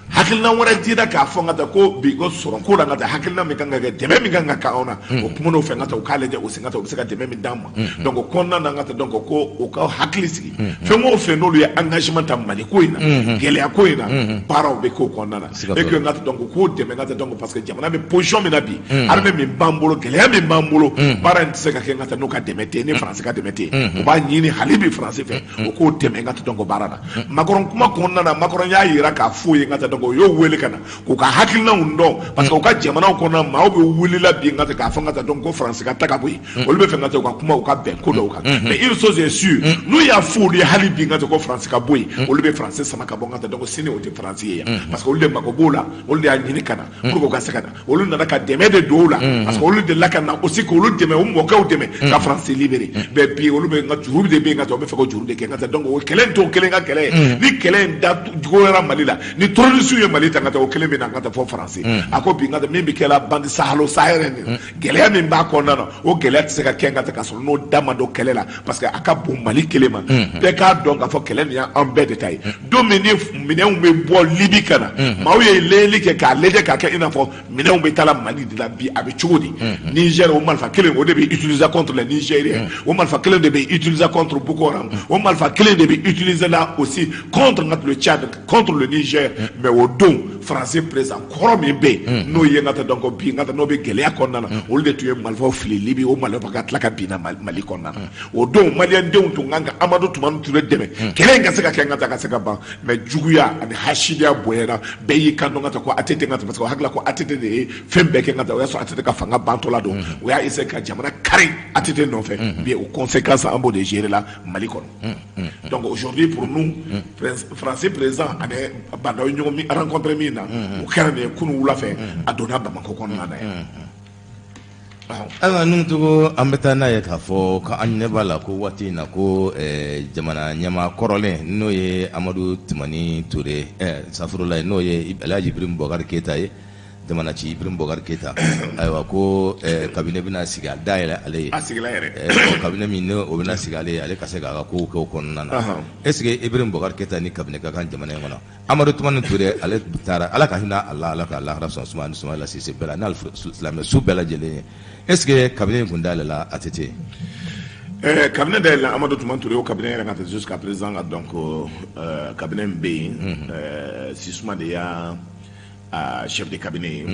hakilina wɛrɛ dira k'a fɔ ŋa to ko bi ko sɔrɔ ko la ŋa to hakilina min kan ka kɛ dɛmɛ min kan ka k'anw na o kuma n'o fɛ ŋa to o k'a lajɛ o se ŋa to o bɛ se ka dɛmɛ min d'an ma donc o kɔnɔna na ŋa to donc ko o ka hakili sigi fɛn o fɛn n'olu ye engagement ta Mali ko in na gɛlɛya ko in na baaraw bɛ k'o kɔnɔna na et que ŋa to donc k'o dɛmɛ ŋa to donc parce que jamana bɛ position min na bi armée min b'an bolo gɛlɛya min b'an bolo baara in tɛ se ka kɛ ŋa to n'o ka dɛmɛ tɛ ni faransi ka dɛmɛ tɛ o b'a ɲini hali bi faransi fɛ o k'o dɛmɛ ŋa to donc baara na Macron kuma kɔnɔna na Macron y'a yira k'a fɔ ye ŋa to donc o y'o wele ka na k'u ka hakilinaw dɔn parce que u ka jamanaw kɔnɔ maaw bɛ wulila bi ŋa to k'a fɔ ŋa to donc ko faransi ka ta ka bɔ yen olu bɛ fɛ ŋa to u ka kuma u ka bɛn ko dɔw kan mais une chose est sûre n'u y'a fɔ olu ye hali bi ŋa to ko faransi ka bɔ yen olu bɛ faransi sama ka bɔ ŋa to donc sini o tɛ faransi ye yan parce que olu de mago b'o la olu de y'a ɲini ka na pour que u ka se ka na olu nana ka dɛmɛ de don o la parce que olu de la ka na aussi k'olu dɛmɛ o mɔkɛw dɛmɛ ka faransi libéré mais bi olu bɛ ŋa juru de bɛ yen ŋa to u bɛ fɛ ka juru de kɛ ŋa to donc o kɛlɛ in t'o kelen ka kɛlɛ ye ni kɛlɛ in da juguyara Mali la ni terroriste ye Mali ta ŋa to o kelen bɛ na ŋa to fɔ faransi a ko bi ŋa to min bɛ kɛ la bande Sahalo Sahel gɛlɛya min b'a kɔnɔna na o gɛlɛya tɛ se ka kɛ ŋa to ka sɔrɔ n'o da ma don kɛlɛ la parce que a ka bon Mali kelen ma bɛɛ k'a dɔn k'a fɔ kɛlɛ nin y'an bɛɛ de ta ye don min ni minɛnw bɛ bɔ Libi ka na maaw ye leyɛli kɛ k'a lajɛ k'a kɛ i n'a fɔ minɛnw bɛ taa la Mali de la bi a bɛ cogo di Niger o marifa kelen o de bɛ utiliser contre les Nigériens o marifa kelen de bɛ utiliser contre Boko Haram o marifa kelen de bɛ utiliser là aussi contre le Tchad contre le Niger mais o don français président kɔrɔ min bɛ yen n'o ye ŋa to donc bi ŋa to n'o bɛ gɛlɛya kɔnɔna na olu de tun ye marifaw fili Libi o marifa ka tila ka bin na Mali kɔnɔna na o don maliyɛn denw tun kan ka Amadu Tumani Ture dɛmɛ kɛlɛ in ka se ka kɛ ŋa to ka se ka ban mais juguya ani hasidiya bonyana bɛɛ y'i kan dɔn ŋa to ko ATT ŋa to parce que o hakilila ko ATT de ye fɛn bɛɛ kɛ ŋa to o y'a sɔrɔ ATT ka fanga bantɔla don o y'a essayer ka jamana kari ATT nɔfɛ bien o conséquence an b'o de gérer la Mali kɔnɔ donc aujourd'hui pour nous français président ani bandaw ɲɔgɔn min rencontré min na o kɛra nin ye kunun wula fɛ a donna Bamako kɔnɔna na yan ayiwa nuntogo an bɛ taa n'a ye k'a fɔ ko an ɲɛ b'a la ko waati in na ko jamana ɲɛmaa kɔrɔlen n'o ye Amadu Tumani Ture safurulaye n'o ye Alhaji Ibrahim Boubacar Keita ye jamana ci Ibrahim Boubacar Keita ayiwa ko kabine bɛna sigi a dayɛlɛ ale ye a sigila yɛrɛ kabine min n'o bɛna sigi ale ye ale ka se k'a ka kow kɛ o kɔnɔna na est-ce que Ibrahim Boubacar Keita ni kabine ka kan jamana in kɔnɔ Amadu Tumani Ture ale taara Ala ka hinɛ a la Ala ka lahara sɔn suma ni Soumaïla Cissé bɛɛ la n'ale silamɛ su bɛɛ lajɛlen ye est-ce que kabine in kun dayɛlɛ la ATT cabinet de Amadou Tumani Touré au cabinet jusqu'à présent donc cabinet bɛ yen Sisuma de y'a chef de cabinet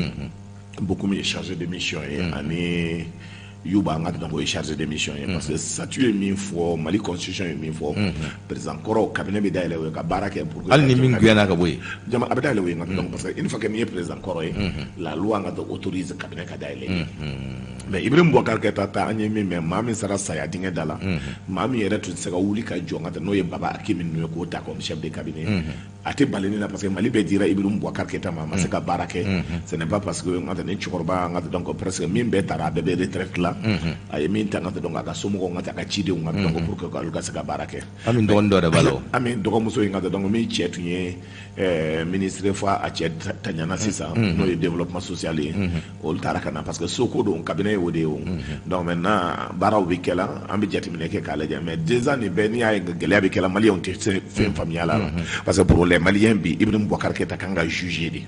beaucoup mieux chargé de mission ani Yuba Ngat donc est chargé de mission parce que statut est min fɔ Mali constitution est min fɔ président kɔrɔ cabinet bɛ dayɛlɛ o ye ka baara kɛ pour que hali ni min gɛnna ka bɔ yen jama a bɛ dayɛlɛ o ye donc parce que une fois que min ye président kɔrɔ ye la loi Ngat autorise cabinet ka dayɛlɛ mais Ibrahim Boubacar Keita ta an ye min mɛn maa min sera saya dingɛ da la maa min yɛrɛ tun tɛ se ka wuli ka jɔ Ngat n'o ye Baba Hakimi ninnu ye k'o ta comme chef de cabinet a tɛ bali ni na parce que Mali bɛɛ dira Ibrahim Boubacar Keita ma a ma se ka baara kɛ ce n'est pas parce que Ngat ni cɛkɔrɔba Ngat donc presque min bɛɛ taara a bɛɛ bɛ retraite la a ye min ta Ngat donc a ka somɔgɔw Ngat a ka cidenw Ngat donc pour que olu ka se ka baara kɛ Ami dɔgɔnin dɔ de b'a la o Ami dɔgɔmuso in Ngat donc min cɛ tun ye ministre fɔ a cɛ taɲana sisan n'o ye développement social ye olu taara ka na parce que Soko don cabinet ye o de ye o donc maintenant baaraw bɛ kɛla an bɛ jateminɛ kɛ k'a lajɛ mais déjà nin bɛɛ n'i y'a ye gɛlɛya bɛ kɛla maliyɛnw tɛ se fɛn faamuya la parce que pour les maliens bi Ibrahim Boubacar Keïta kan ka juger de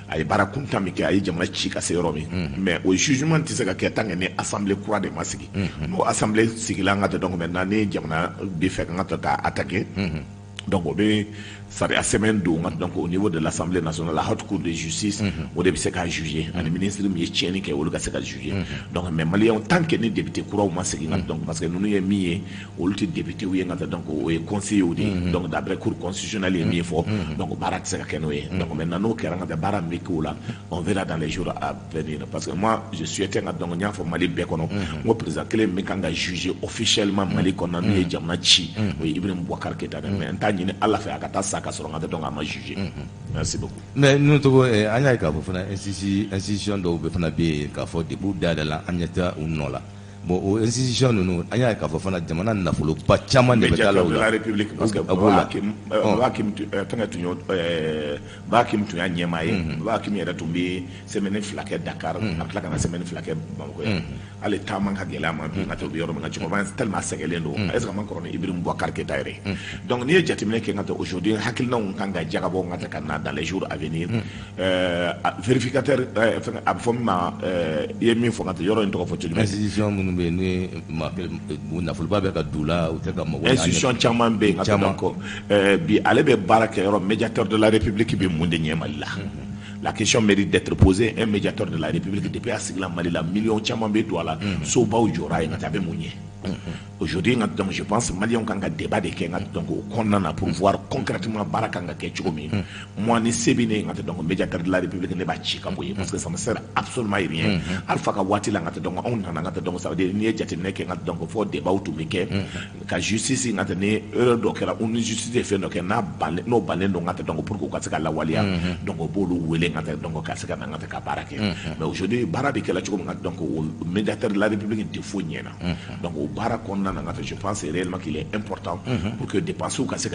a ye baara kuntan min kɛ a ye jamana ci ka se yɔrɔ min mais o jugement tɛ se ka kɛ tant que ni assemblée kura de ma sigi n'o assemblée sigila an ka donc maintenant ni jamana bɛ fɛ kan ka k'a attaquer donc o bɛ sariya sɛbɛn don donc au niveau de l'Assemblée nationale la haute cour de justice o de bɛ se k'a juger ani ministre min ye tiɲɛni kɛ olu ka se ka juger donc mais maliyɛnw tant que ni député kuraw ma sigi donc parce que ninnu ye min ye olu tɛ député ye nka donc o ye conseiller de ye donc d'après cour constitutionnelle ye min fɔ donc baara tɛ se ka kɛ n'o ye donc maintenant n'o kɛra nka baara min bɛ k'o la on verra dans les jours à venir parce que moi je souhaitais nka donc n y'a fɔ Mali bɛɛ kɔnɔ n ko président kelen min kan ka juger officiellement Mali kɔnɔ n'o ye jamana ci o ye Ibrahim Boubacar Keïta mais n t'a ɲini Ala fɛ a ka taa sa ka sɔrɔ n ka donc a ma juger merci beaucoup. mais n'o tɔgɔ an y'a ye k'a fɔ fana institution dɔw bɛ fana bɛ yen k'a fɔ depuis u dayɛlɛ la an ɲɛ tɛ u nɔ la bon o institution ninnu an y'a ye k'a fɔ fana jamana nafoloba caman de bɛ taa la o la. médiateur de la République parce que Ba Hakim tun y'a ɲɛmaa ye Ba Hakim yɛrɛ tun bɛ semaine 2 kɛ Dakar a tila ka na semaine 2 kɛ Bamakɔ yan hali taama ka gɛlɛya ma bi n ka taa o yɔrɔ min na cɛkɔrɔba tellement sɛgɛlen don est ce que a ma kɔrɔ ni Ibrahim Boubacar Keïta yɛrɛ donc n'i ye jateminɛ kɛ n ka taa aujourd'hui hakilinaw kan ka jagabɔ n ka taa ka na dans les jours à venir vérificateur a bɛ fɔ min ma i ye min fɔ n ka taa yɔrɔ in tɔgɔ fɔ cogo institution minnu bɛ yen ni nafoloba bɛ ka du la u tɛ ka mɔgɔ institution caman bɛ yen nka donc bi ale bɛ baara kɛ yɔrɔ médiateur de la République bɛ mun de ɲɛ Mali la. La question mérite d'être posée. Un médiateur de la République depuis à Sigla Mali la million de bétois soba ou jora et n'atabe mounier. Aujourd'hui, donc, je pense que Maliens ont un débat de Kenga donc qu'on a pour voir concrètement Barakanga Ketchoumi. Moi, ni Sebine, donc médiateur de la République n'est pas chicamoye parce que ça ne sert absolument à rien. Alpha Kawati l'a donc on a donc ça veut dire ni jatine Kenga donc faut débat ou tout meke. Ka justice n'a tenu donc la une justice fait donc na balé no balé donc donc pour qu'on se la walia donc au bolo wele donc ka se ka ngata ka barake. Mais aujourd'hui Barabi que la chiko donc médiateur de la République de fou niena. Donc je pense réellement qu'il est important pour que des personnes qui se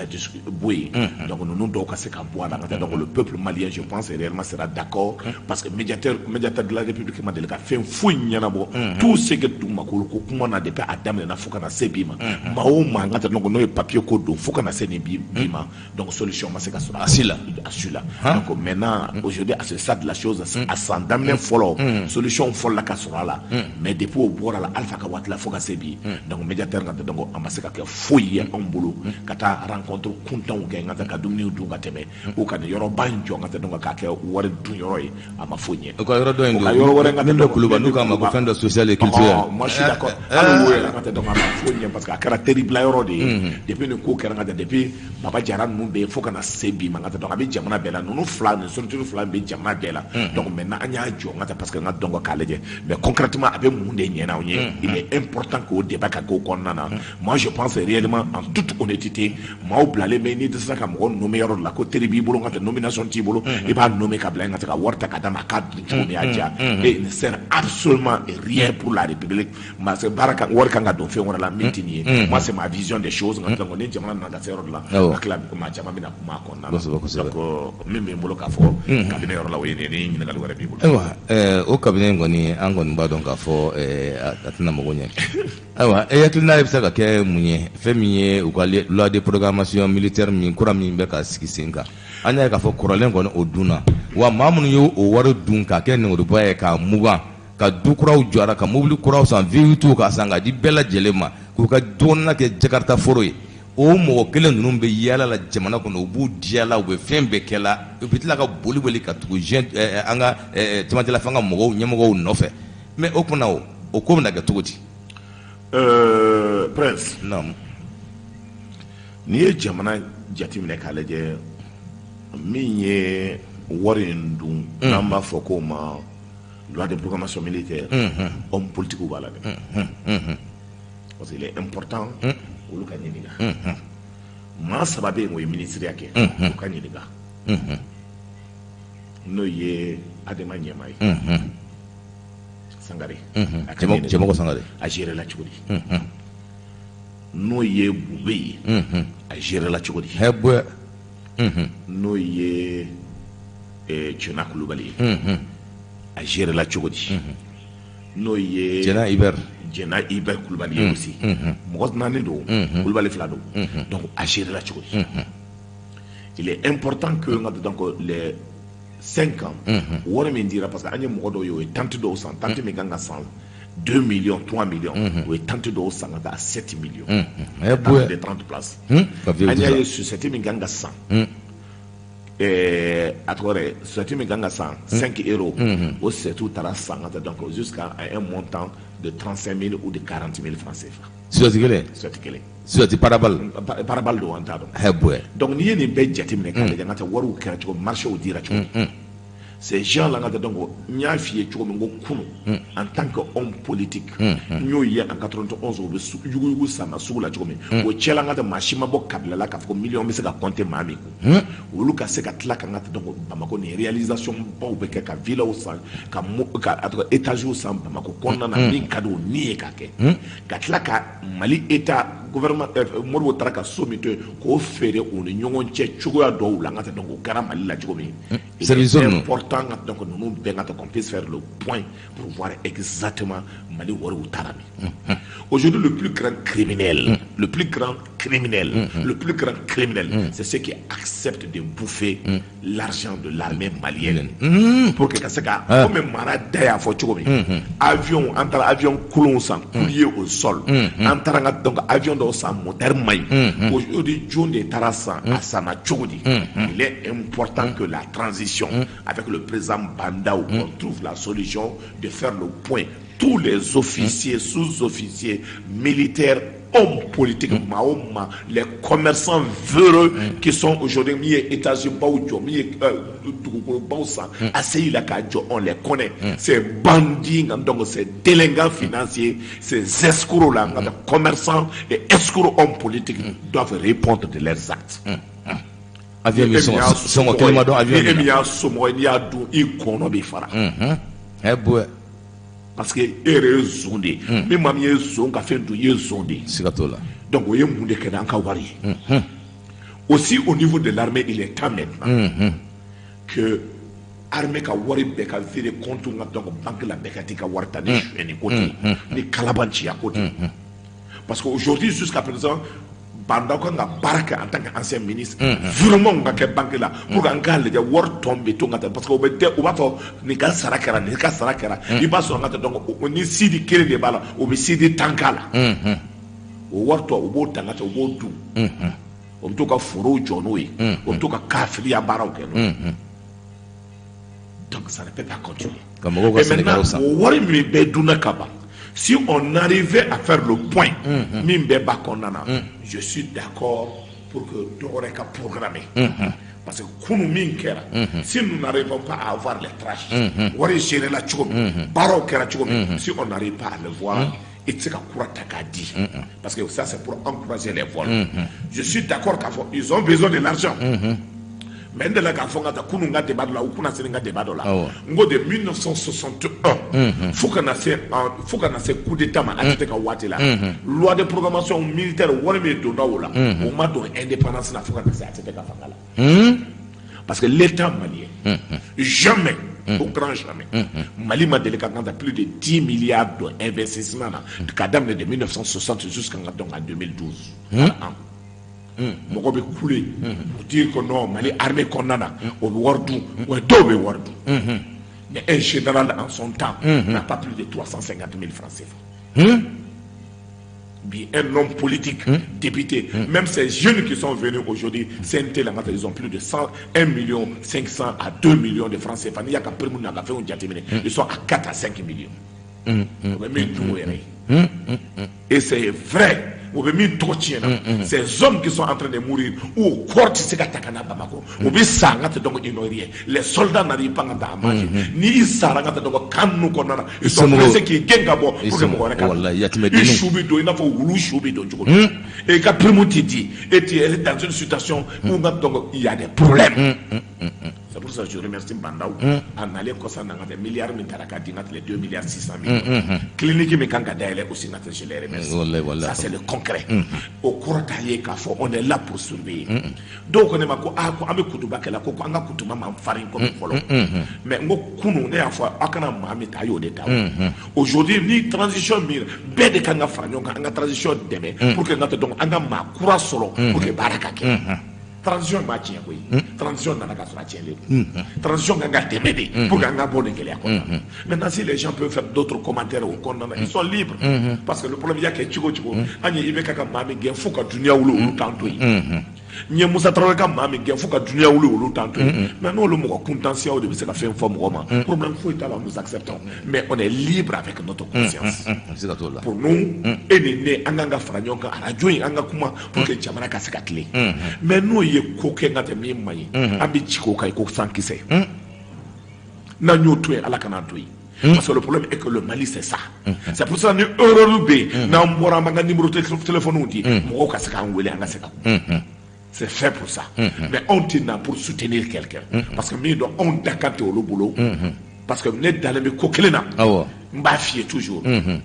donc nous devons boire donc le peuple malien je pense réellement sera d'accord parce que médiateur de la République m'a dit fait fouille tout ce que tout makolo ko kuma na depuis Adam na fuka na sebima mao mangata donc no papier code fuka na seni bima donc solution ma c'est ka sura asila donc maintenant aujourd'hui à ce stade de la chose à s'endamner follow solution folle la kasura là mais depuis au boire la alpha ka wat la fuka sebi donc médiateur ngata donc ambassadeur ka foyi en bolo kata rencontre kuntan ga ngata ka dumni du ngata me o ka de yoro banjo ngata donc ka ke wore du yoro yi ama foyi ko yoro do ndo yoro wore ngata do kuluba nuka ma ko fendo social et culturel moi je suis d'accord alors wore ngata donc ama foyi parce que akara terrible yoro de depuis ne ko kera ngata depuis baba jaran mu be foka na sebi ngata donc abi jamana bela no flan surtout flan be jamana bela donc maintenant anya jo ngata parce que ngata donc ka leje mais concrètement abi mu de nyena il est important que débat kako konnana moi je pense réellement en toute honnêteté maw blale mais ni de ça ka mo nommé yoro la ko tribi bolo ngata nomination ti bolo e ba nommé ka blanga ta warta ka dama cadre ti mo aja et ne sert absolument rien pour la République mais c'est baraka warka nga do fe wona la mitini moi c'est ma vision des choses ngata ngo ne jamana na da sero la akla ma jama mina ma konnana donc même mbolo ka fo cabinet yoro la woni ni ni ngal wara bi bolo o cabinet ngoni angoni ba donc ka fo atna mo gonya awa yakilina ibsa ka kɛ mun ye fɛn min ye u ka loi de programmation militaire min kura min bɛ ka sigi sen kan an y'a k'a fɔ kɔrɔlen kɔni o dunna wa maa minnu ye o wari dun k'a kɛ nɛgɛduba ye k'a mugan ka du kuraw jɔra ka mobili kuraw san V8 ka san ka di bɛɛ lajɛlen ma k'u ka dɔɔnina kɛ Jakarta foro ye o mɔgɔ kelen ninnu bɛ yaala la jamana kɔnɔ u b'u diyala u bɛ fɛn bɛɛ kɛla u bɛ tila ka boli ka tugu an ka cɛmancɛla fanga mɔgɔw ɲɛmɔgɔw nɔfɛ mais o kumana o ko bɛna kɛ cogo di. Prince n'i ye jamana jateminɛ k'a lajɛ min ye wari in dun n'an b'a fɔ k'o ma loi de programmation militaire homme politique b'a la dɛ parce qu'il est important olu ka ɲininka maa saba bɛ yen o ye ministeriya kɛ olu ka ɲininka n'o ye Adama Ɲɛma ye Sangare Cɛmɔgɔ Sangare a géré la cogo di n'o ye Bube ye a géré la cogo di n'o ye Tchona Kulubali ye a géré la cogo di n'o ye Jena Iber Kulibali aussi mɔgɔ naani don Kulibali fila don donc a géré la cogo di il est important que donc les 5 ans wari min dira parce que an ye mɔgɔ dɔw ye o ye tante dɔw san tante min kan ka san 2 millions 3 millions o ye tante dɔw san ka taa 7 millions de 30 places an y'a ye société min kan ka san a tɔgɔ société min kan ka san 5 euros o société taara san ka taa donc jusqu'à un montant de 35 000 ou de 40 000 francs CFA. Société kelen. Société parabal don an t'a dɔn. Donc n'i ye nin bɛɛ jateminɛ k'a lajɛ n ka taa wariw kɛra cogo marché dira cogo ces gens là n ka taa donc n y'a f'i ye cogo min ko kunun en tant que homme politique n y'o ye en 91 o bɛ yuguyugu san na sugu la cogo min o cɛla n ka taa maa si ma bɔ kabila la k'a fɔ ko million bɛ se ka compter maa min kun olu ka se ka tila ka n ka taa donc Bamako ni réalisation baw bɛ kɛ ka villaw san ka étages san Bamako kɔnɔna na min ka di o ni ye k'a kɛ ka tila ka Mali état gouvernement Modibo taara ka so min to yen k'o feere o ni ɲɔgɔn cɛ cogoya dɔw la n ka taa donc o kɛra Mali la cogo min important donc nous qu'on puisse faire le point pour voir exactement Mali wari u taara min aujourd'hui le plus grand criminel c'est ceux qui acceptent de bouffer l'argent de l'armée malienne pour que se ka comme mara da y'a fɔ cogo min avion entre avion kulon san coulier au sol entre donc avion dɔw san moteur mayi aujourd'hui John de taara san a sanna cogo di il est important que la transition avec le président Bandao on trouve la solution de faire le point tous les officiers sous-officiers militaires hommes politiques les commerçants véreux qui sont aujourd'hui mis états-unis on les connaît ces bandits donc ces délinquants financiers ces escrocs là commerçants et escrocs hommes politiques doivent répondre de leurs actes parce que ere zonde mais mam ye zon ka fait ye zonde sigatola donc oye munde ke dan ka wari aussi au niveau de l'armée il est temps maintenant que armée ka wari be ka vire compte na donc banque la bekati ka warta ni ni côté ni kalabanchi à côté parce que aujourd'hui jusqu'à présent Bandao ko nga baraka en tant qu'ancien ministre vraiment nga ke banque là pour nga le war tomber to ngata parce que o ba to ni ka sarakara il passe on ngata donc on ni sidi kele de bala o be sidi tankala o war to o bo tangata o bo du o to ka foro jono yi o to ka kafili ya baraw ke donc ça ne peut pas continuer comme au Sénégal o wari mi be duna kaba. Si on arrivait à faire le point, je suis d'accord pour que Doreka programme. Parce que si nous n'arrivons pas à avoir les trash, si on n'arrive pas à le voir, parce que ça c'est pour encourager les vols. Je suis d'accord qu'ils ont besoin de l'argent. Mais de la gafonga da kununga débat là ou kuna seninga débat là ngo de 1961 faut qu'on a fait coup d'état ma atete ka wati là loi de programmation militaire wala me do là au ma do indépendance na faut qu'on a fait atete ka fangala parce que l'état malien jamais au grand jamais Mali m'a délégué à plus de 10 milliards d'investissements de 1960 jusqu'en 2012 mɔgɔ bɛ kule pour dire que non Mali armée kɔnɔna na o bɛ wari dun wa dɔw bɛ wari dun mais un général en son temps n'a pas plus de 350 000 francs CFA bi un homme politique député même ces jeunes qui sont venus aujourd'hui CNT là ils ont plus de 1 million 500 à 2 millions de francs CFA n'y a qu'à prendre n'a fait un jatimine ils sont à 4 à 5 millions et c'est vrai. Ces hommes qui sont en train de mourir ou les soldats n'arrivent pas à manger ni ils sont pressés qui gagnent d'abord pour et quand dit et tu es dans une situation où il y a des problèmes C'est pour ça que je remercie Bandaou en allant comme ça dans des milliards de les 2 milliards 600 millions. Clinique mais quand aussi je les remercie. Ça c'est le concret. Au cours taillé on est là pour surveiller. Donc on est ma ko ame kutuba kala ko anga kutuma ma farine comme polo. Mais ngo kunu ne afa akana mami tayo de taw. Aujourd'hui ni transition mir be de kanga fanyo anga transition deme pour que ngata donc anga ma kura solo pour que baraka ke. Transition ma tient oui. Transition na ka sura tient le. Transition nga demede pour que nga bonne kele akona. Maintenant si les gens peuvent faire d'autres commentaires au condamné, ils sont libres parce que le problème il y a que chiko anya ibe kaka mami gen fuka dunia ulu tanto yi. Nye Moussa Traoré ka mami gen fuka dunia ulu tanto yi. Maintenant le mot contentieux de se ka faire forme roman. Problème faut être là nous acceptons mais on est libre avec notre conscience. Pour nous et anga franyoka radio anga kuma pour que jamana ka se ka clé. Mais nous y koke ngate mi mai abi chiko kai ko sankise. Na nyoto ala kana toyi. Parce que le problème est que le Mali c'est ça. C'est pour ça que nous heureux na mbora manga numéro de téléphone on dit mo ka se ka ngwele anga se ka. C'est fait pour ça. Mais on tient pour soutenir quelqu'un parce que nous on dakate au boulot parce que nous dans le kokelena. Mba fier toujours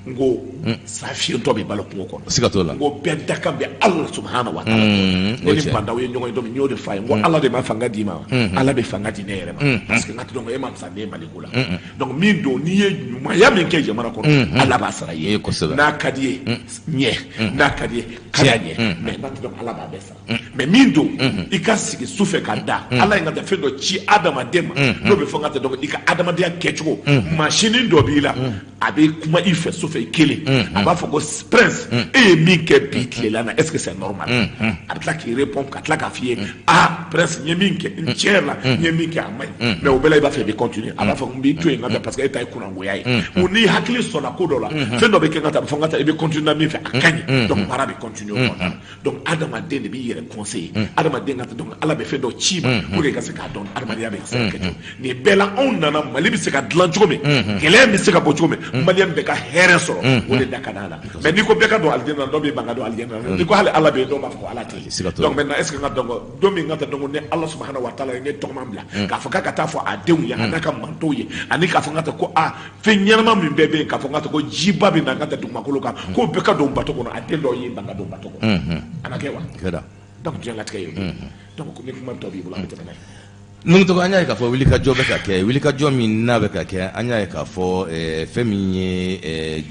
ngo sa fier to be balo ko ko sikatola ngo be daka be Allah subhanahu wa ta'ala ni banda we nyongo ndo nyo de fay ngo Allah de ma fanga di ma Allah be fanga di nere ma parce que ngati donc e man sa de malikula donc min do ni ye ma ya min ke jamana ko Allah ba sara ye na kadie nye na kadie kadie mais ngati donc Allah ba besa mais min do ikasiki soufe kada Allah ngati fe do chi adama dema no be fanga donc ika adama de kechugo machine do bi la avec comment il fait sauf qu'il on va faire prince et Mike Pitlé là est-ce que c'est normal avec là qui répond qu'à la café prince Mike une tiers là Mike amay mais au bel il va faire de continuer on va faire un bitu parce que état courant goyay on y hakli sur la codola fait do be ngata fongata et be continuer mi fait akani donc para be continuer donc Adam a donné bi yere conseil Adam a donné donc ala be fait do chiba pour que ça don Adam ya be ça que ni bela on nana malibi se ka dlancho me kele mi se ka Malien beka here soro o de dakanala mais ni ko beka do aljanna do be banga do aljanna ni ko hale Allah be do ma ko ala te donc maintenant est ce que ngata do mi ngata do ne Allah subhanahu wa ta'ala ne to mamla ka fa ka ta fo adewu ya anaka manto ye ani ka fa ngata ko fe nyama mi bebe ka fa ngata ko jiba be na ngata do makolo ka ko beka do bato ko adelo ye banga do bato ko anake wa keda donc je ngata kay donc ko mi ko manto bi bula be tena nung to anya ka fo wili ka jobe ka ke wili ka jo mi na be ka ke anya ka fo femi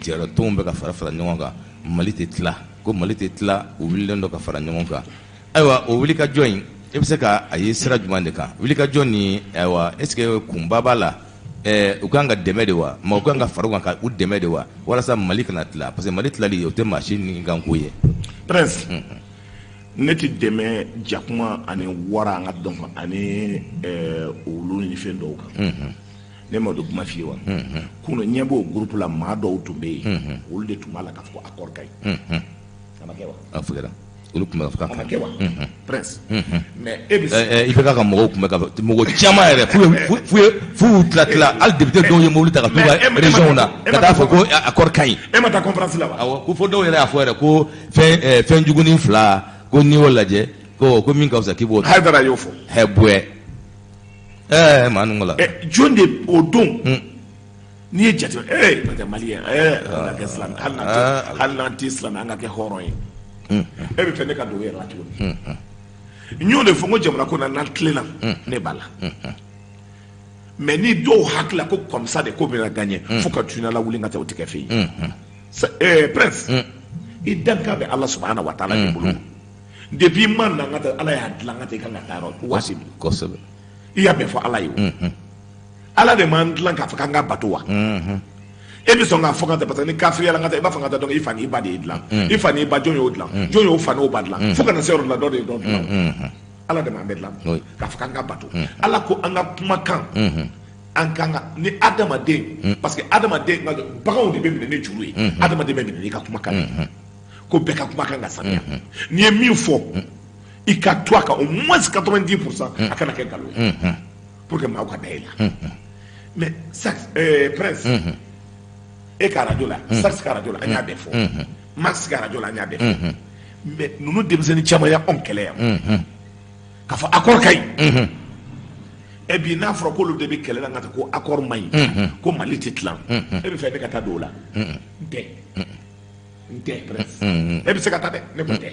jero tombe ka fara nyonga Mali tetla ko Mali tetla o wili ndo ka fara nyonga aywa o wili ka join e be se ka ayi sira jumande ka wili ka joni aywa est ce que kumba bala u kanga demede wa ma u kanga faru ka u demede wa wala sa Mali kana tla parce que Mali tla li o te machine ni gankuye prince neti deme jakuma ani wara nga donc ani ulu ni fendo ka ne mo do ma fiwa kuno nyebo groupe la ma do tumbe ulu de tumala ka ko accord kay sama kewa afugara ulu kuma ka ka kewa prince mais ebis il fait ka mo kuma ka mo chama ere fu tlatla al député do yemo ulu ta ka tuba région na ka ta fo ko accord kay e ma ta conférence là awo ku fo do yere afore ko fe njuguni fla ko ni wala je ko min ka usa kibo haydara yofo hebwe manu ngola jonde odon ni e jati mata malien na ke islam hal na islam anga ke horoy e be fene ka do yera ti woni nyode fo ngo jamna ko na tlela ne bala mais ni do hakla ko comme ça de ko be la gagner faut que tu na la wuli ngata o tike fi prince i danka be Allah subhanahu wa ta'ala ni bulu depuis man na ngata ala ya dlangata kan ngata ro wasi ko sebe iya be fo ala yo ala de man dlanka fa kan batuwa e bi so nga fo ngata parce que ni kafiri ala ngata e ba fa ngata donc ifani ibade idlan ifani ba jonyo idlan jonyo fani obadlan fo kana sero la do de don ala de man bedlan ka fa kan batu ala ko anga makan ankanga ni adama de parce que adama de ngado bagaw de be ne juru adama de be ne ka kuma kan ko beka kuma kan gasanya ni mi fo ikatwa ka au moins 90% akana ke galo pour que ma ko daila mais ça prince e karadola sars karadola anya be fo max karadola anya be fo mais nous devons ni chama ya on kele ka fa akor kay et bien n'a fɔra k'olu de bɛ kɛlɛ la nka ko accord man ɲi ko Mali tɛ tilan e bɛ fɛ ne ka taa don o la n tɛ presque e bɛ se ka taa dɛ ne ko tɛ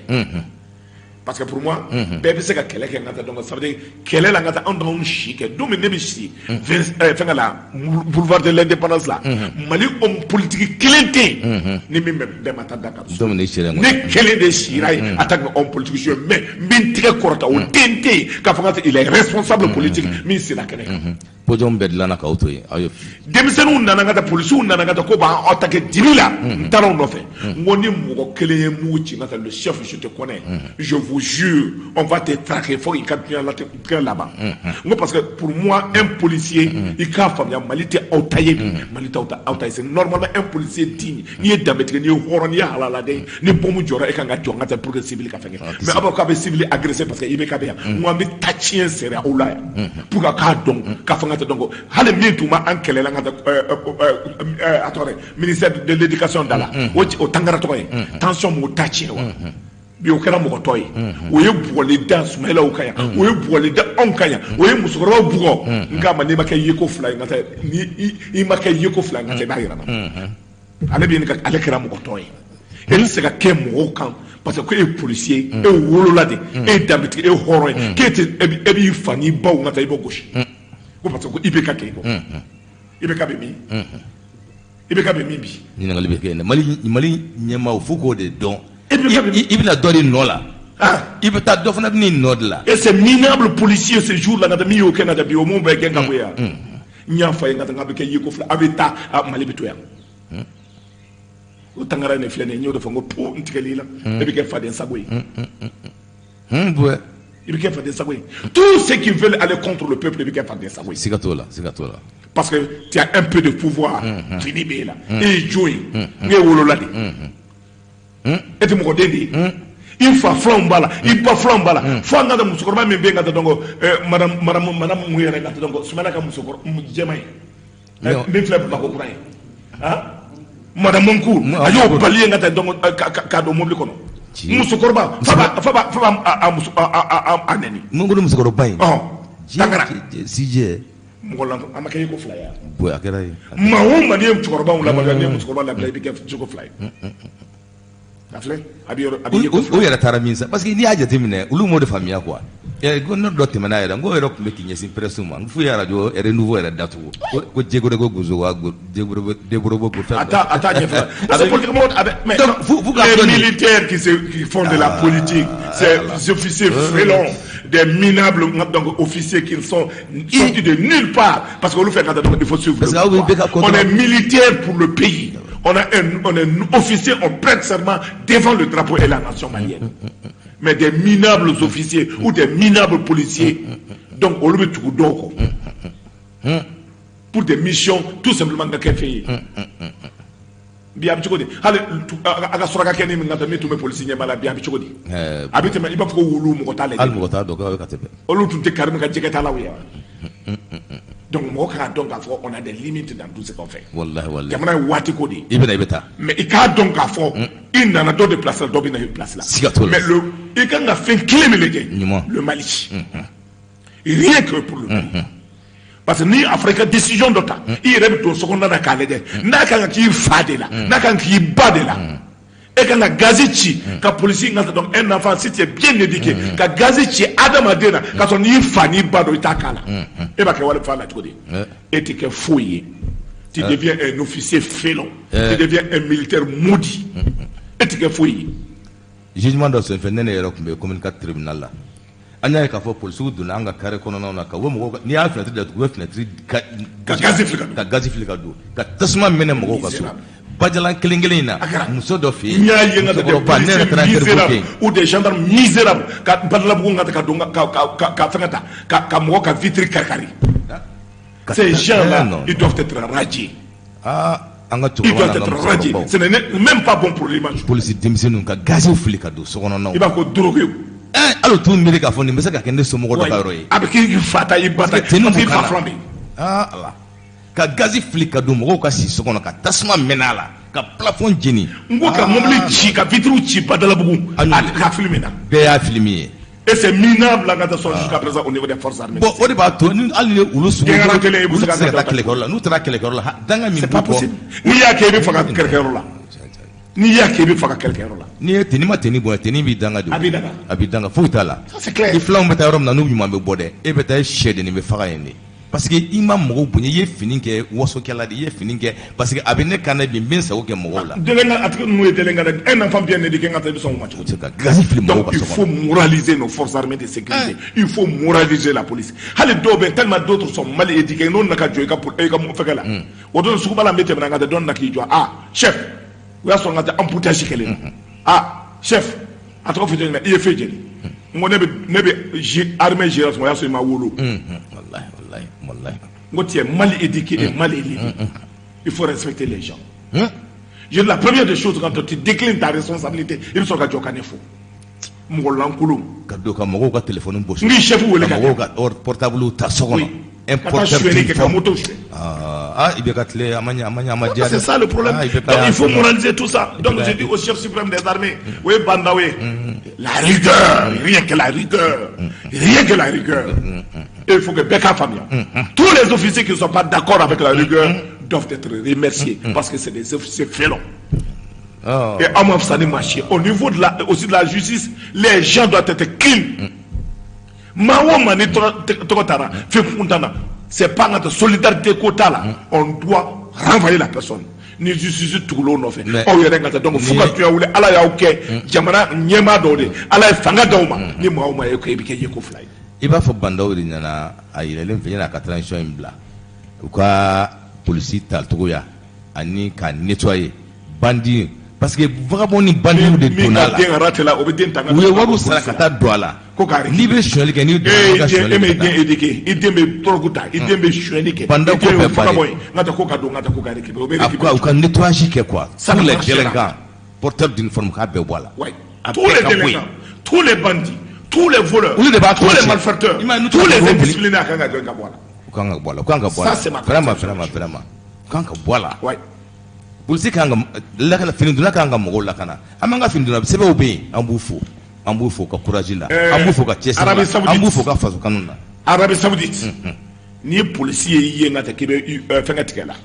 parce que pour moi bɛɛ bɛ se ka kɛlɛ kɛ n ka taa donc ça veut dire kɛlɛ la n ka taa anw dɔrɔn si kɛ don min ne bɛ si fɛnkɛ la boulevard de l'indépendance la Mali homme politique kelen tɛ yen ni min bɛɛ ma taa Dakar ne kelen de sira yen a ta kɛ homme politique su ye mais n bɛ n tigɛ kɔrɔta o den tɛ yen k'a fɔ il est responsable politique min sera kɛnɛ kan podium bɛɛ dilanna k'aw to yen aw ye denmisɛnninw nana ka taa policiers nana ka taa ko b'aw ta kɛ dibi la n taara o nɔfɛ n ko ni mɔgɔ kelen ye mugu ci ka taa le chef je te connais je vous jure on va te traquer fo i ka diɲɛ laban n ko parce que pour moi un policier i k'a faamuya Mali tɛ aw ta ye Mali tɛ aw ta ye c'est normalement un policier digne n'i ye danbetigɛ n'i ye hɔrɔn n'i ye halaladen ni bombe jɔra e kan ka jɔ n ka taa pour que civil ka fɛn kɛ mais aw b'a fɔ k'a bɛ civil agressé parce que i bɛ ka bɛ yan n ko an bɛ taa tiɲɛ sɛri aw la yan pour que k'a dɔn k'a fɔ n ka taa dɔn ko hali min tun ma an kɛlɛla n ka taa attendez ministère de l'éducation da la o tangara tɔgɔ ye tension m'o ta tiɲɛ wa bi o kɛra mɔgɔ tɔ ye o ye bugɔli da Sumayelaw kan yan o ye bugɔli da anw kan yan o ye musokɔrɔbaw bugɔ n k'a ma n'i ma kɛ yeko fila ye n ka taa ni i ma kɛ yeko fila ye n ka taa i b'a yira n na ale bɛ ɲini ka ale kɛra mɔgɔ tɔ ye e tɛ se ka kɛ mɔgɔw kan parce que e ye policier e wolola de e ye danbetigi e ye hɔrɔn ye k'e tɛ e b'i fa n'i baw n ka taa i b'o gosi ko parce que ko IBK kɛ i bɔ IBK bɛ min IBK bɛ min bi ɲininkali bɛ kɛ yen Mali ɲɛmaaw fo k'o de dɔn i bɛna dɔ de nɔ la i bɛ taa dɔ fana bɛ n'i nɔ de la et c'est minable policier ce jour là nka min y'o kɛ na bi o mun bɛ gɛn ka bɔ yan n y'a fɔ a ye n ka taa n k'a bɛ kɛ yeko fila a bɛ taa Mali bɛ to yan o tangara ne filɛ nin ye n y'o de fɔ n ko po n tigɛli la e bɛ kɛ faden sago ye i bɛ kɛ faden sago ye tous ceux qui veulent aller contre le peuple i bɛ kɛ faden sago ye siga t'o la parce que tu as un peu de pouvoir fini b'e la e ye jo ye n ye wolola de e tɛ mɔgɔ den de ye i fa filanw b'a la i ba filanw b'a la fo an ka taa musokɔrɔba min bɛ yen ka taa dɔn ko madame mun yɛrɛ ka taa dɔn ko Sumala ka musokɔrɔba jɛma ye min filɛ Bako kura ye madame Mankour a y'o bali yen ka taa dɔn k'a don mobili kɔnɔ musokɔrɔba fa b'a a nɛni mun ko ni musokɔrɔba in tangara sijɛ mɔgɔ la a ma kɛ yeko fila ye boy a kɛra ye maa o maa n'i ye musokɔrɔbaw labila n'i ye musokɔrɔba labila i bɛ kɛ yeko fila ye a filɛ a bɛ yeko fila o yɛrɛ taara min sa parce que n'i y'a jateminɛ olu m'o de faamuya quoi ko ne dɔ tɛmɛna yɛrɛ n ko yɛrɛ tun bɛ k'i ɲɛsin presse ma n f'u ye radio renouveau yɛrɛ datugu ko Djegorego Gozowa Djegorego go faire a t'a ɲɛfɔ c'est politiquement mais les militaires qui font de la politique ces officiers félons des minables donc officiers qui sont sortis de nulle part parce que olu fait il faut suivre on est militaire pour le pays on est officier on prête serment devant le drapeau et la nation malienne mais des minables officiers ou des minables policiers donc on le tout donc pour des missions tout simplement nga kɛ fɛ yen bi a bɛ cogo di hali a ka suraka kɛ ni min ka taa min tun bɛ polisi ɲɛmaa la bi a bɛ cogo di a bɛ tɛmɛ i b'a fɔ ko wulu mɔgɔ t'a lajɛ hali mɔgɔ t'a dɔn k'a bɛ ka tɛmɛ olu tun tɛ karimu ka jɛgɛ t'a la o ye donc mɔgɔ kan ka dɔn k'a fɔ on a des limites dans tout ce qu'on fait wallahi jamana ye waati ko de ye i bɛna i bɛ taa mais i k'a dɔn k'a fɔ i nana dɔ de place la dɔ bɛ na i place la siga t'o la mais i kan ka fɛn kelen min lajɛ le Mali rien que pour le Mali parce que ni a fɔra i ka décision dɔ ta i yɛrɛ bɛ don sokɔnɔna na k'a lajɛ n'a kan ka k'i fa de la n'a kan k'i ba de la e kan ka gazi ci ka polisi ka donc un enfant si tu es bien éduqué ka gazi ci adamaden na ka sɔrɔ n'i fa n'i ba dɔ i t'a k'a la e b'a kɛ wale fa la cogo di e tɛ kɛ foyi ye tu deviens un officier félon tu deviens un militaire maudit e tɛ kɛ foyi ye jugement dɔ senfɛ ne yɛrɛ tun bɛ commune 4 tribunal la an y'a ye k'a fɔ polisiw donna an ka carré kɔnɔnaw na ka bɔ mɔgɔw n'i y'a fenêtre datugu u bɛ fenêtre ka gazi fili ka don ka tasuma minɛ mɔgɔw ka so bajalan kelen kelen in na muso dɔ fɛ yen n y'a ye n ka des policiers ou des gendarmes misérables ka badalabugu ka ka don ka fɛngɛ ta ka mɔgɔ ka vitre kari ces gens là ils doivent être radiés an ka ils doivent être radiés ce n'est même pas bon pour l'image polisi denmisɛnninw ka gaziw fili ka don sokɔnɔnaw i b'a ko drogué hali t'u miiri k'a fɔ nin bɛ se ka kɛ ne somɔgɔ dɔ ka yɔrɔ ye a bɛ k'i fa ta i ba ta i fa filan bɛ yen ala ka gazi fili ka don mɔgɔw ka si so kɔnɔ ka tasuma mɛnɛ a la ka plafond jeni n ko ka mobili ci ka vitre ci badalabugu a ka filmer na bɛɛ y'a filmer ye Et c'est minable jusqu'à présent au niveau des forces armées. Bon, on va tourner à l'île où c'est pas possible. Ni ya kebe faka quelqu'un là. Ni ya kebe faka quelqu'un là. Ni teni ma teni bo teni bi danga do. Abidanga fuitala. C'est clair. Il flamme beta rom na no bima be bode. E beta shede ni be faka yende. Parce que imam mo bunye ye fini ke woso kala di ye fini ke parce que abine kana bi bin sa oke mo la. De lenga atiko nous de lenga un enfant bien éduqué ngata bi son match. Donc il faut moraliser nos forces armées de sécurité. Il faut moraliser la police. Hali dobe tellement d'autres sont mal éduqués non naka joy ka pour e ka mo fekala. Odon suba la mete na ngata don naki jo chef. Oya so ngata amputage kele. Chef. Atiko fete mais il fait jeli. Mo nebe armée gérance mo ya so ma wolo. Wallahi. Tu es mal éduqué et mal élevé. Il faut respecter les gens. La première des choses, quand tu déclines ta responsabilité, il faut que tu aies faux. Téléphone portable c'est ça le problème. Donc il faut moraliser tout ça. Donc j'ai dit au chef suprême des armées, oui, Bandawe, la rigueur, rien que la rigueur. Rien que la rigueur. Et il faut que Beka Fabien, tous les officiers qui ne sont pas d'accord avec la rigueur doivent être remerciés parce que c'est des officiers félons. Et à moi, ça n'est marché. Au niveau aussi de la justice, les gens doivent être clean. C'est pas notre solidarité quota là. On doit renvoyer la personne. Ni justice tout le monde fait. Oh y'a rien donc faut que tu aies oulé. Allah y'a ok. Jamana nyema dode. Allah fanga dauma. Ni moi ma y'a ok bike yeko fly. Il va faut bando de nana aïe venir à 4 ans sur une bla. Ou quoi policier tal togoya. Ani ka nettoyer bandit. Parce que vraiment ni bandit de donala. Oui, waru sala kata douala. Libre chouali que ni douala chouali. Il bien éduqué, il bien torguta, il bien chouali que. Pendant qu'on peut parler. Ngata koka do ngata koka récupérer. Après ou quand nettoyer que quoi. Tous les délinquants porteurs d'uniforme kabe voilà. Oui. Tous les délinquants, tous les bandits, tous les voleurs, tous les malfaiteurs, tous les indisciplinés à Kanga voilà. Ça c'est ma vraiment. Kanga voilà. Oui. Polisi kanga la finiduna kanga mogo la kana amanga finiduna sebe obe ambufu ka courage la ambufu ka chesi ambufu ka faso kanuna Arabie Saoudite ni policier yi ngata kebe fenga tikela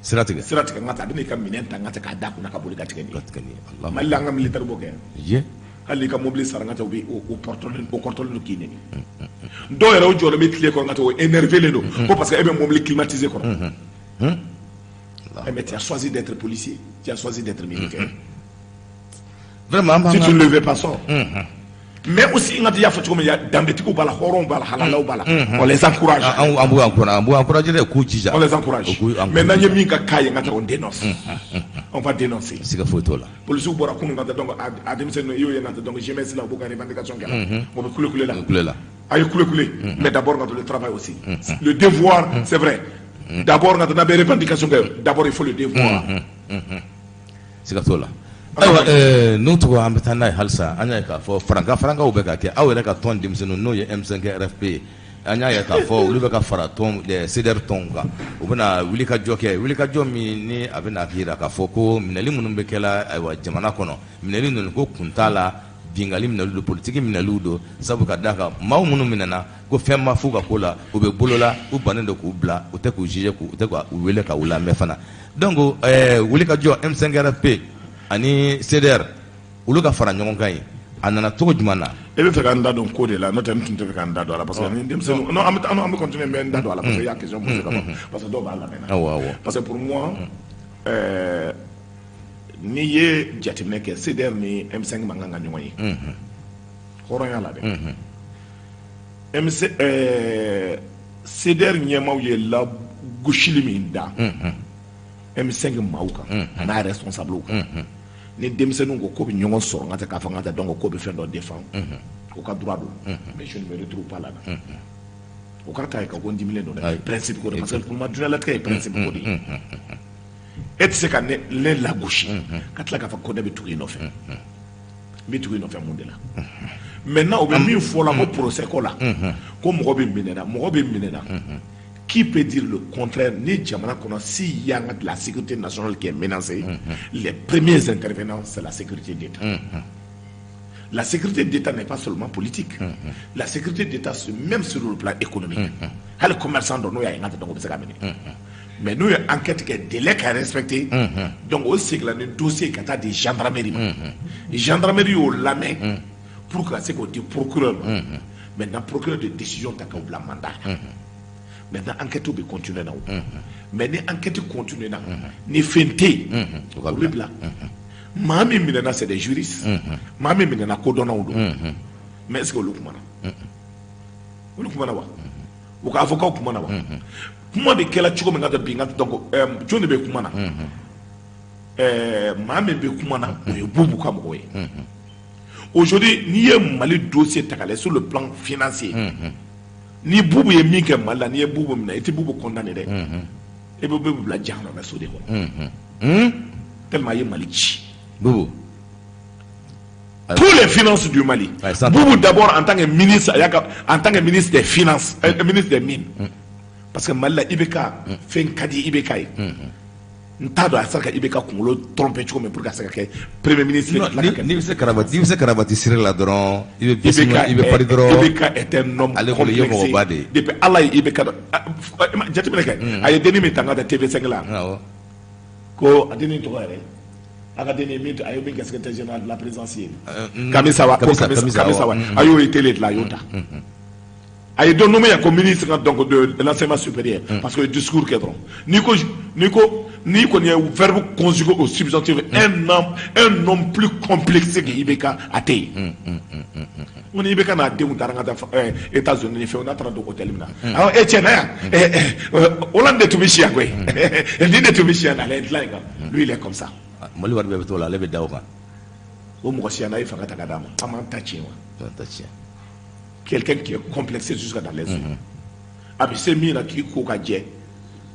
siratige ngata bini ka minenta ngata ka daku na ka boli ka tikeni Allah malanga militaire boke ye ali ka mobile sar ngata obi au portole no kine do era o jolo metile ko ngata o énervé le do ko parce que ebe mobile climatisé ko mais tu as choisi d'être policier, tu as choisi d'être militaire. Vraiment, si tu ne le veux pas ça. Mais aussi, il y a dans des trucs, on les encourage. On les encourage. Maintenant, il y a mis on dénonce. On va dénoncer. C'est la photo là. Police ou donc à donc j'ai mis là beaucoup de revendications. On va couler là. Aïe couler. Mais d'abord le travail aussi. Le devoir, c'est vrai. D'abord, quand on a des revendications, d'abord il faut le devoir. C'est comme ça là. Nous trouvons un peu de halsa. On a fait franca ou bécaké. Ah ouais, quand on dit que nous y M5 RFP. On a fait le bécafara ton de ceder tonga. On a Wilika Joke ni avena hira kafoko. Mineli munubekela awa jamana kono. Mineli nuko kuntala. Bingali minaludo politique minaludo sabu kadaka mawu munu minana ko femma fuga kola o be bolola u banendo ko bla o te ko jije ko o te ko wele ka wula mefana donc wuli ka jo M5 RFP ani CDR ulu ka fara ɲɔgɔn kan anana to jumana e be feka nda don ko de la no tem tun feka nda do ala parce que ni dem se non am continuer mais nda do ala parce que ya question posée d'abord parce que do ba la mena parce que pour moi ni ye jatimine ke CDR ni M5 manganga ɲɔgɔn ye hɔrɔnya la dɛ CDR ɲɛmaw ye la gosili min da M5 maaw kan n'a responsable kan ni denmisɛnninw ko bɛ ɲɔgɔn sɔrɔ nka tɛ k'a fɔ nka tɛ dɔn ko bɛ fɛn dɔ défend o ka droit don mais je ne me retrouve pas là o ka taa ka ko n dimilen don dɛ principe ko de parce que pour moi duniyalatigɛ ye principe ko de ye et c'est quand les la gauche quand la kafa kode betugi no fait betugi no fait monde là maintenant au même fois la procès ko la ko mo be minena qui peut dire le contraire ni jamana kono si y a de la sécurité nationale qui est menacée les premiers intervenants c'est la sécurité d'État La sécurité d'État n'est pas seulement politique. La sécurité d'État, c'est même sur le plan économique. Le commerçant, nous, il y a une enquête. Mais nous, il y a une enquête qui est délai à respecter. Donc, aussi, il y a un dossier qui a des gendarmeries. Les gendarmeries ont la main pour que c'est des procureurs. Maintenant, procureur de décision, tu as un mandat. Maintenant, l'enquête va continuer. Mais l'enquête continue. Ni feinté. Mami minena c'est des juristes. Mami minena kodona udo. Mais est-ce que le kumana? Le kumana wa? Ou avocat kumana wa? Kuma de kela chiko menga de binga donc jone be kumana. Mami be kumana ou bubu comme oui. Aujourd'hui, ni un Mali dossier takalé sur le plan financier. Ni bubu ye mi ke mala ni bubu mina eti bubu condamné de. Et bubu la jahna na so de ko. Tellement ye Mali chi. Boubou. Pour les finances du Mali. Boubou d'abord en tant que ministre des finances, ministre des mines. Parce que Mali Ibeka fait un cadeau Ibeka. Ntado asaka Ibeka kungolo tromper comme pour que ça premier ministre. Ni se karabati sire la dron. Ibeka est un homme complexé. Depuis Allah Ibeka. Jatimeka. Aye deni mitanga de TV5 là. Ko adeni to re. Académie Mint a eu un secrétaire général de la présidentielle. Kamisawa, a eu été là, Yota. A eu nommé comme ministre de l'enseignement supérieur. Parce que le discours qui est drôle. Nico, il y a un verbe conjugué au substantif. Un homme plus complexe que Ibeka a été. On est Ibeka n'a dit aux États-Unis, on a 32 hôtels. Alors, Etienne, Hollande de Toumichia, il dit de Toumichia, lui, il est comme ça. Mali war bebe to la lebe daw kan o mo ko na ifa kata kadama amanta chiwa quelqu'un qui est complexé jusqu'à dans les yeux abi se mi na ki ko ka je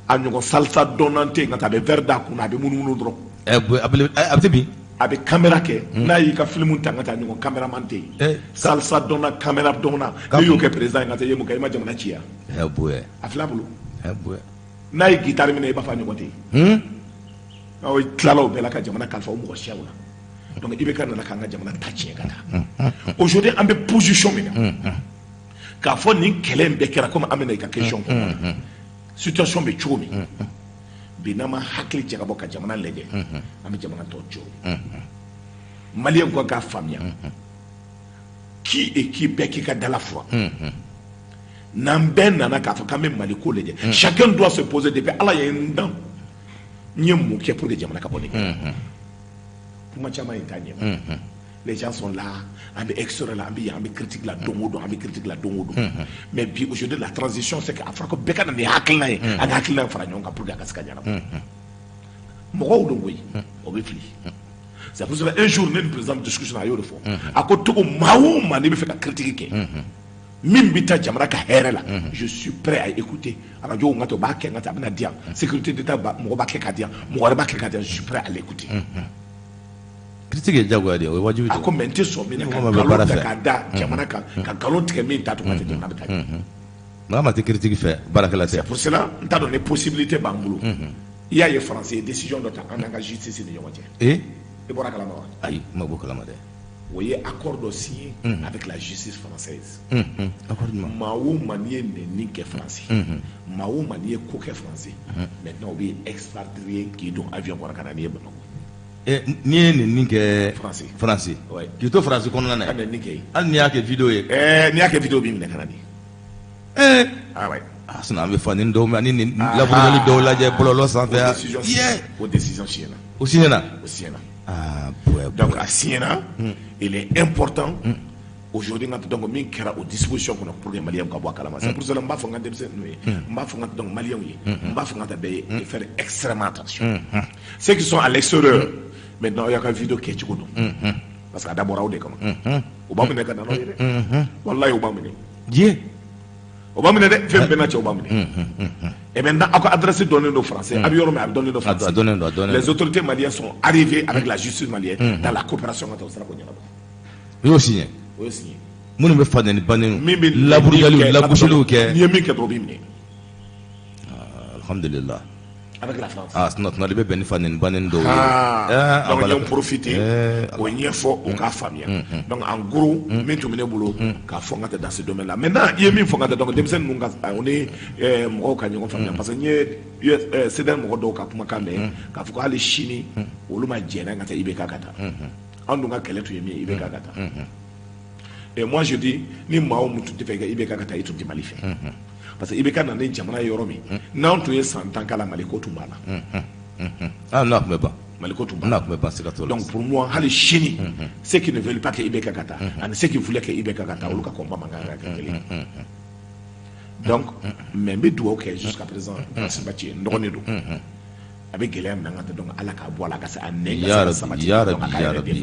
anyo salsa donante ngata be verda ku na be munu dro abtebi abi caméra ke na yi ka film tangata anyo cameraman te salsa dona caméra dona ni yo ke président ngata yemu ka ima jamana chia boy afla bulu boy na yi guitar mi ne ba fa anyo te awo tlala obela ka jamana kalfa mo shiawla donc Ibeka na ka nga jamana tachie kata aujourd'hui ambe position mena ka fo ni kelem be kera comme amena ka question situation be chomi binama hakli jaga boka jamana lege ambe jamana to cho malien ko ka famia qui et qui be ki ka dala foi namben na ka fo ka même maliko lege chacun doit se poser depuis Allah ya ndam nyemu qui est pour des jamana kaboni pour ma chama intanye les gens sont là ambi extra là ambi critique la dongodo ambi critique la dongodo mais puis aujourd'hui la transition c'est que Afrique beka na hakilna ak hakilna fara nyonga pour ga ska jana mo ko do boy o be fli c'est pour ça un jour nous président discussion ayo de fo akoto mawo ma ne be fait critiquer Mimbita Jamraka Herela, je suis prêt à écouter. Radio Ngato Baké Ngata Bnadia, sécurité d'État Mobaké Kadia, Mobaké Kadia, je suis prêt à l'écouter. Critique Jagwadi, à commenter sur Minaka, Jamanaka, Kalon Trémin Tatou Nabata. Maman, tu critiques fait, Barakala. C'est pour cela, tu as donné possibilité Bangoulou. Il y a les Français, décision de ta justice de Yomatier. Et Borakalama. Aïe, Mabokalamade. Vous voyez, accord signé avec la justice française. Mao manier n'est que français. Mao manier qu'aucun français. Maintenant, oui, expatrié qui est avion pour canadien. Et ni que français. Français. Oui. Qui est français qu'on a. Ah, n'y a que vidéo. N'y a que vidéo bien canadien. Ah ouais. Ah, ça n'a pas fait une dôme. La bourgeoisie de la j'ai pour le sans faire. Aux décisions chiennes. Au Siena. Au Siena. Ah, donc à Siena, il est important. Aujourd'hui, nous avons mis aux dispositions pour les Maliens. C'est pour cela que nous Maliens de faire extrêmement attention. Ceux qui sont à l'extérieur, maintenant il y a une vidéo qui est parce que d'abord, on est comme Obama n'est pas dans le Wallahi Obama. Obama n'est pas dans Obama. Et maintenant, encore adressé donner aux Français. Donner aux Français. Les autorités maliennes sont arrivées avec la justice malienne dans la coopération entre Australie. Oui aussi. Oui aussi. Nous ne faisons pas de la bourgeoisie, la boucherie. Alhamdulillah. avec la France. Ah, sinon, tu n'as pas béni fan banen do. Donc, ils ont profité. On y est fort au cas famille. Donc, en gros, mais tu me boulot, qu'à fond dans ce domaine-là. Maintenant, il y a mis fond donc, on est au canyon famille. Parce que c'est dans mon dos, qu'à Pumakame, qu'à Foucault, les Chini, ou l'homme a dit, qu'à Ibeka Kata. On nous a quel tu es Ibeka Kata. Et moi, je dis, ni moi, on tout fait Ibeka Kata et tout dit malifé. Parce que Ibeka n'a pas jamana yoromi. Non, tu es sans tant qu'à la Maliko Tumbala. Ah non, mais pas. Maliko Tumbala. Non, mais pas, c'est catholique. Donc pour moi, les Chini, ceux qui ne veulent pas que Ibeka Kata, et ceux qui voulaient que Ibeka Kata, ou le combat mangara. Donc, même d'où jusqu'à présent, c'est bâti, non, avec Guélem, donc à la Kaboua, la Gassa, à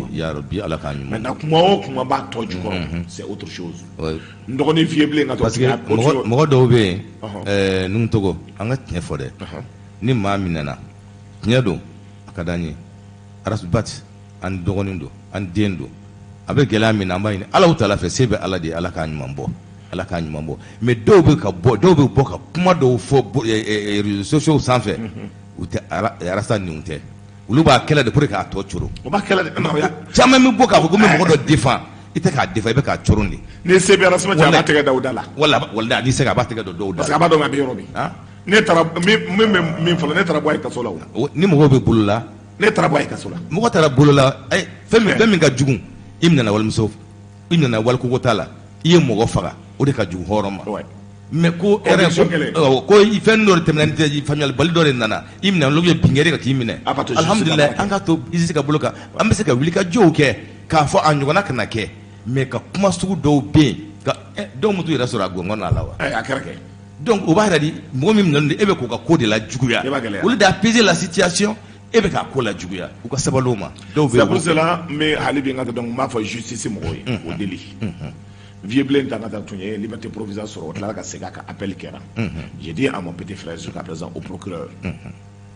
Yarabi, à la Canyon. Maintenant, comment battre du corps, c'est autre chose. Nous on est viable, parce que moi, d'obé, nous togo, en a tien fodé, ni maminana, Niado, Akadani, Arasbat, and Dogonindo, and Dendo, avec Guélem in Amain, à la Outala fait Sebe à la de à la Canyon. À la Canyon. Mais d'obé, boka, comment d'eau faut réseaux sociaux sans faire. Arasa niunte ulu ba kala de pour ka to churu o ba kala de no ya chama mi boka ko mi mo do défend ite ka défend be ka churundi ni sebe arasa ma jama tega dawdala wala ni se ka ba tega do dawdala parce que ba do ma be yorobi ha ne tara mi fala ne tara boy ka sola ni mo be bulula ne tara boy ka sola mo tara bulula ay femi ga jugun imna na wal musof imna na wal ko gotala iye mo go faga o de ka jugu horoma mais ko ere ko i fendor temnante famille balidore nana imna logo bingere ka kimine alhamdulillah anga to isi ka boloka ambe se ka wili ka joke ka fo anyugona kana ke mais ka kuma sugu do be ka do mutu ira sura go ngona lawa akarake donc o ba radi mo mi nande ebe ko ka ko de la juguya ou de apaiser la situation ebe ka ko la juguya ou ka sabaloma do be c'est pour cela mais halibi ngata donc ma fa justice mo au délit vieux blé dans la liberté provisoire sur la appel Kera. J'ai dit à mon petit frère jusqu'à présent au procureur,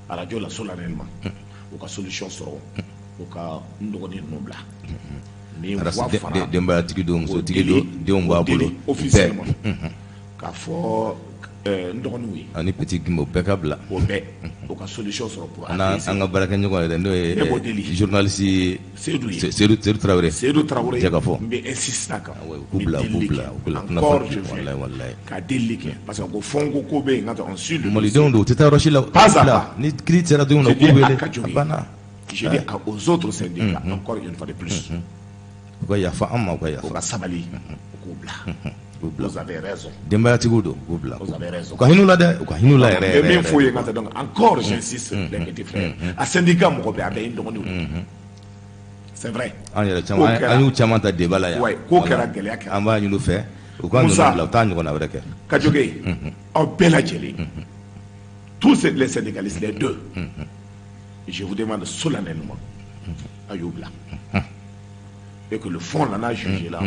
à la radio la solennellement, au cas solution sur au cas nous nobla. Mais officiellement, car faut ndonui ani petit gimbo bekabla au cas solution sur pour anga baraka nyoko de journaliste Seydou Traoré Jagafo mais insiste naka encore je viens ka déliqué parce que au fond ko be ngata en sud mo li dondo teta rochila ni critère de on ko be bana je dis aux autres syndicats encore une fois de plus ko ya fa amma ko ya fa sabali ko bla. Vous avez raison. Vous avez raison. Mais il faut donc encore j'insiste les petits frères. À syndicat mon robert c'est vrai. Anu chama ta débat là. Ouais, ko kera gele aka. Amba ñu fait. Ou quand nous la tanu ko na vrai que. Kadjogé. En bella jeli. Tous les syndicalistes les deux. Je vous demande solennellement Ayoubla. Et que le fond là a jugé là.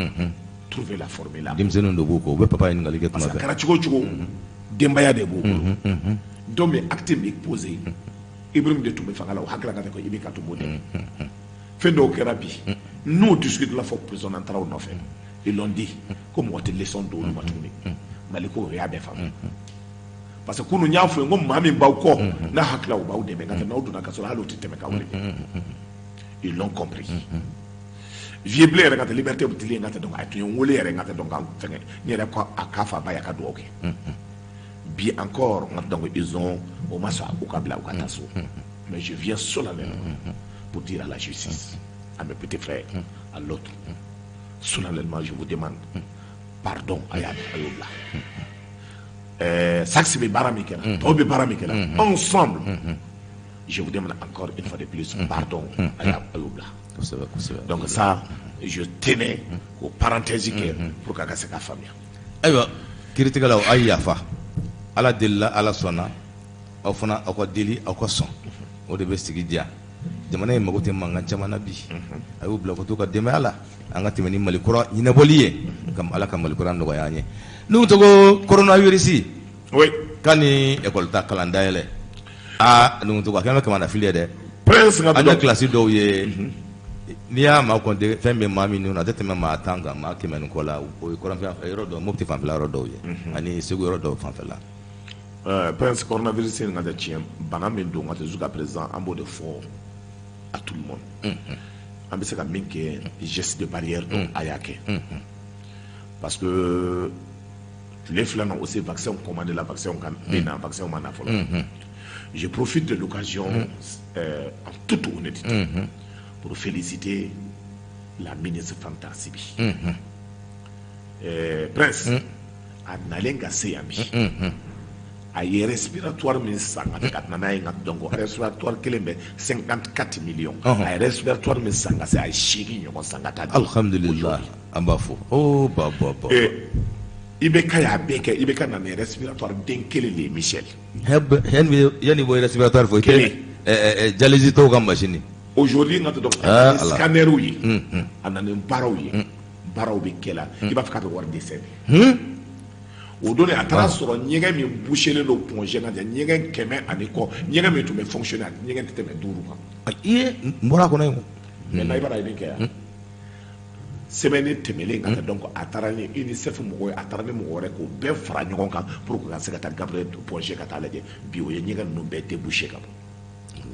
Trouver la formule là. Dimsenu ndoboko be papa ngali ke tuma. Kara chigo dembaya de boko. Donc mes actes me posé. Ibrahim de tout me fangala o hakla ngata ko ibika to modèle. Fendo kerabi. Nous discutons la fois prison entra au nofen. Ils l'ont dit comme on te leçon d'eau matuni. Maliko ria be fam. Parce que kunu nyafu ngom mami bawko na hakla o bawde be ngata na oduna kasola halo titeme ka wole. Ils l'ont compris. Vieux blé regate liberté obtili ngata donc atu ngole regate donc fenge ni re ko akafa ba yaka do okay bien encore donc ils ont au massa au kabla au kataso mais je viens solennellement pour dire à la justice à mes petits frères à l'autre solennellement je vous demande pardon Ayoubla saksi be baramikela to be baramikela ensemble je vous demande encore une fois de plus pardon Ayoubla. Donc ça, je tenais aux parenthèses pour que ça famille. Aïwa, critique là, aïyafa. Ala della, ala sona, au fond, à quoi délit, à quoi son. Au début, c'est qu'il y a. De manière que manga chamanabi. Aïou bloqué tout demain là. Angati meni malikura, inabolié. Comme ala comme malikura no gagné. Nous togo coronavirus. Oui. Kani école ta calendrier. Ah, nous togo quand même comme on a filé de. Prince n'a pas classé d'oyer. Ni y'a ma compter fɛn bɛ maa min na a tɛ tɛmɛ maa 10 kan maa 100 ni kɔ la o ye kɔrɔnfɛn yɔrɔ dɔ Mopti fanfɛla yɔrɔ dɔw ye ani Segu yɔrɔ dɔw fanfɛla Prince coronavirus c'est ngata tiem bana men do ngata jusqu'à présent en beau de fort à tout le monde. On peut se ka minke geste de barrière donc ayake. Parce que les flancs aussi vaccin commandé la vaccin quand bena vaccin mana folo. Je profite de l'occasion en toute honnêteté pour féliciter la ministre Fanta Sibi. Prince analenga seyambi. Aye respiratoire min sanga kat nana ngat donc respiratoire kelembe 54 millions. Aye respiratoire min sanga c'est ay chigi nyoko sanga ta. Alhamdulillah ambafo. Oh baba. Ibe kaya beke ibe kana ne respiratoire denkelele Michel. Hen yani boy respiratoire fo ke jalezi to kam machine. Aujourd'hui ngat donc scanner yi anane baraw yi baraw be kela iba faka be war décès. O donné à transfert nyega mi boucher le pongé na nyega keme aniko nyega mi to me fonctionner nyega tete me duru ka iye mbora ko nayo mais na ibara idin kaya semaine temele ngata donc atarani UNICEF mo atarani mo re ko be fra nyoko kan pour ko se kata Gabriel pongé kata laje bio nyega no be te boucher ka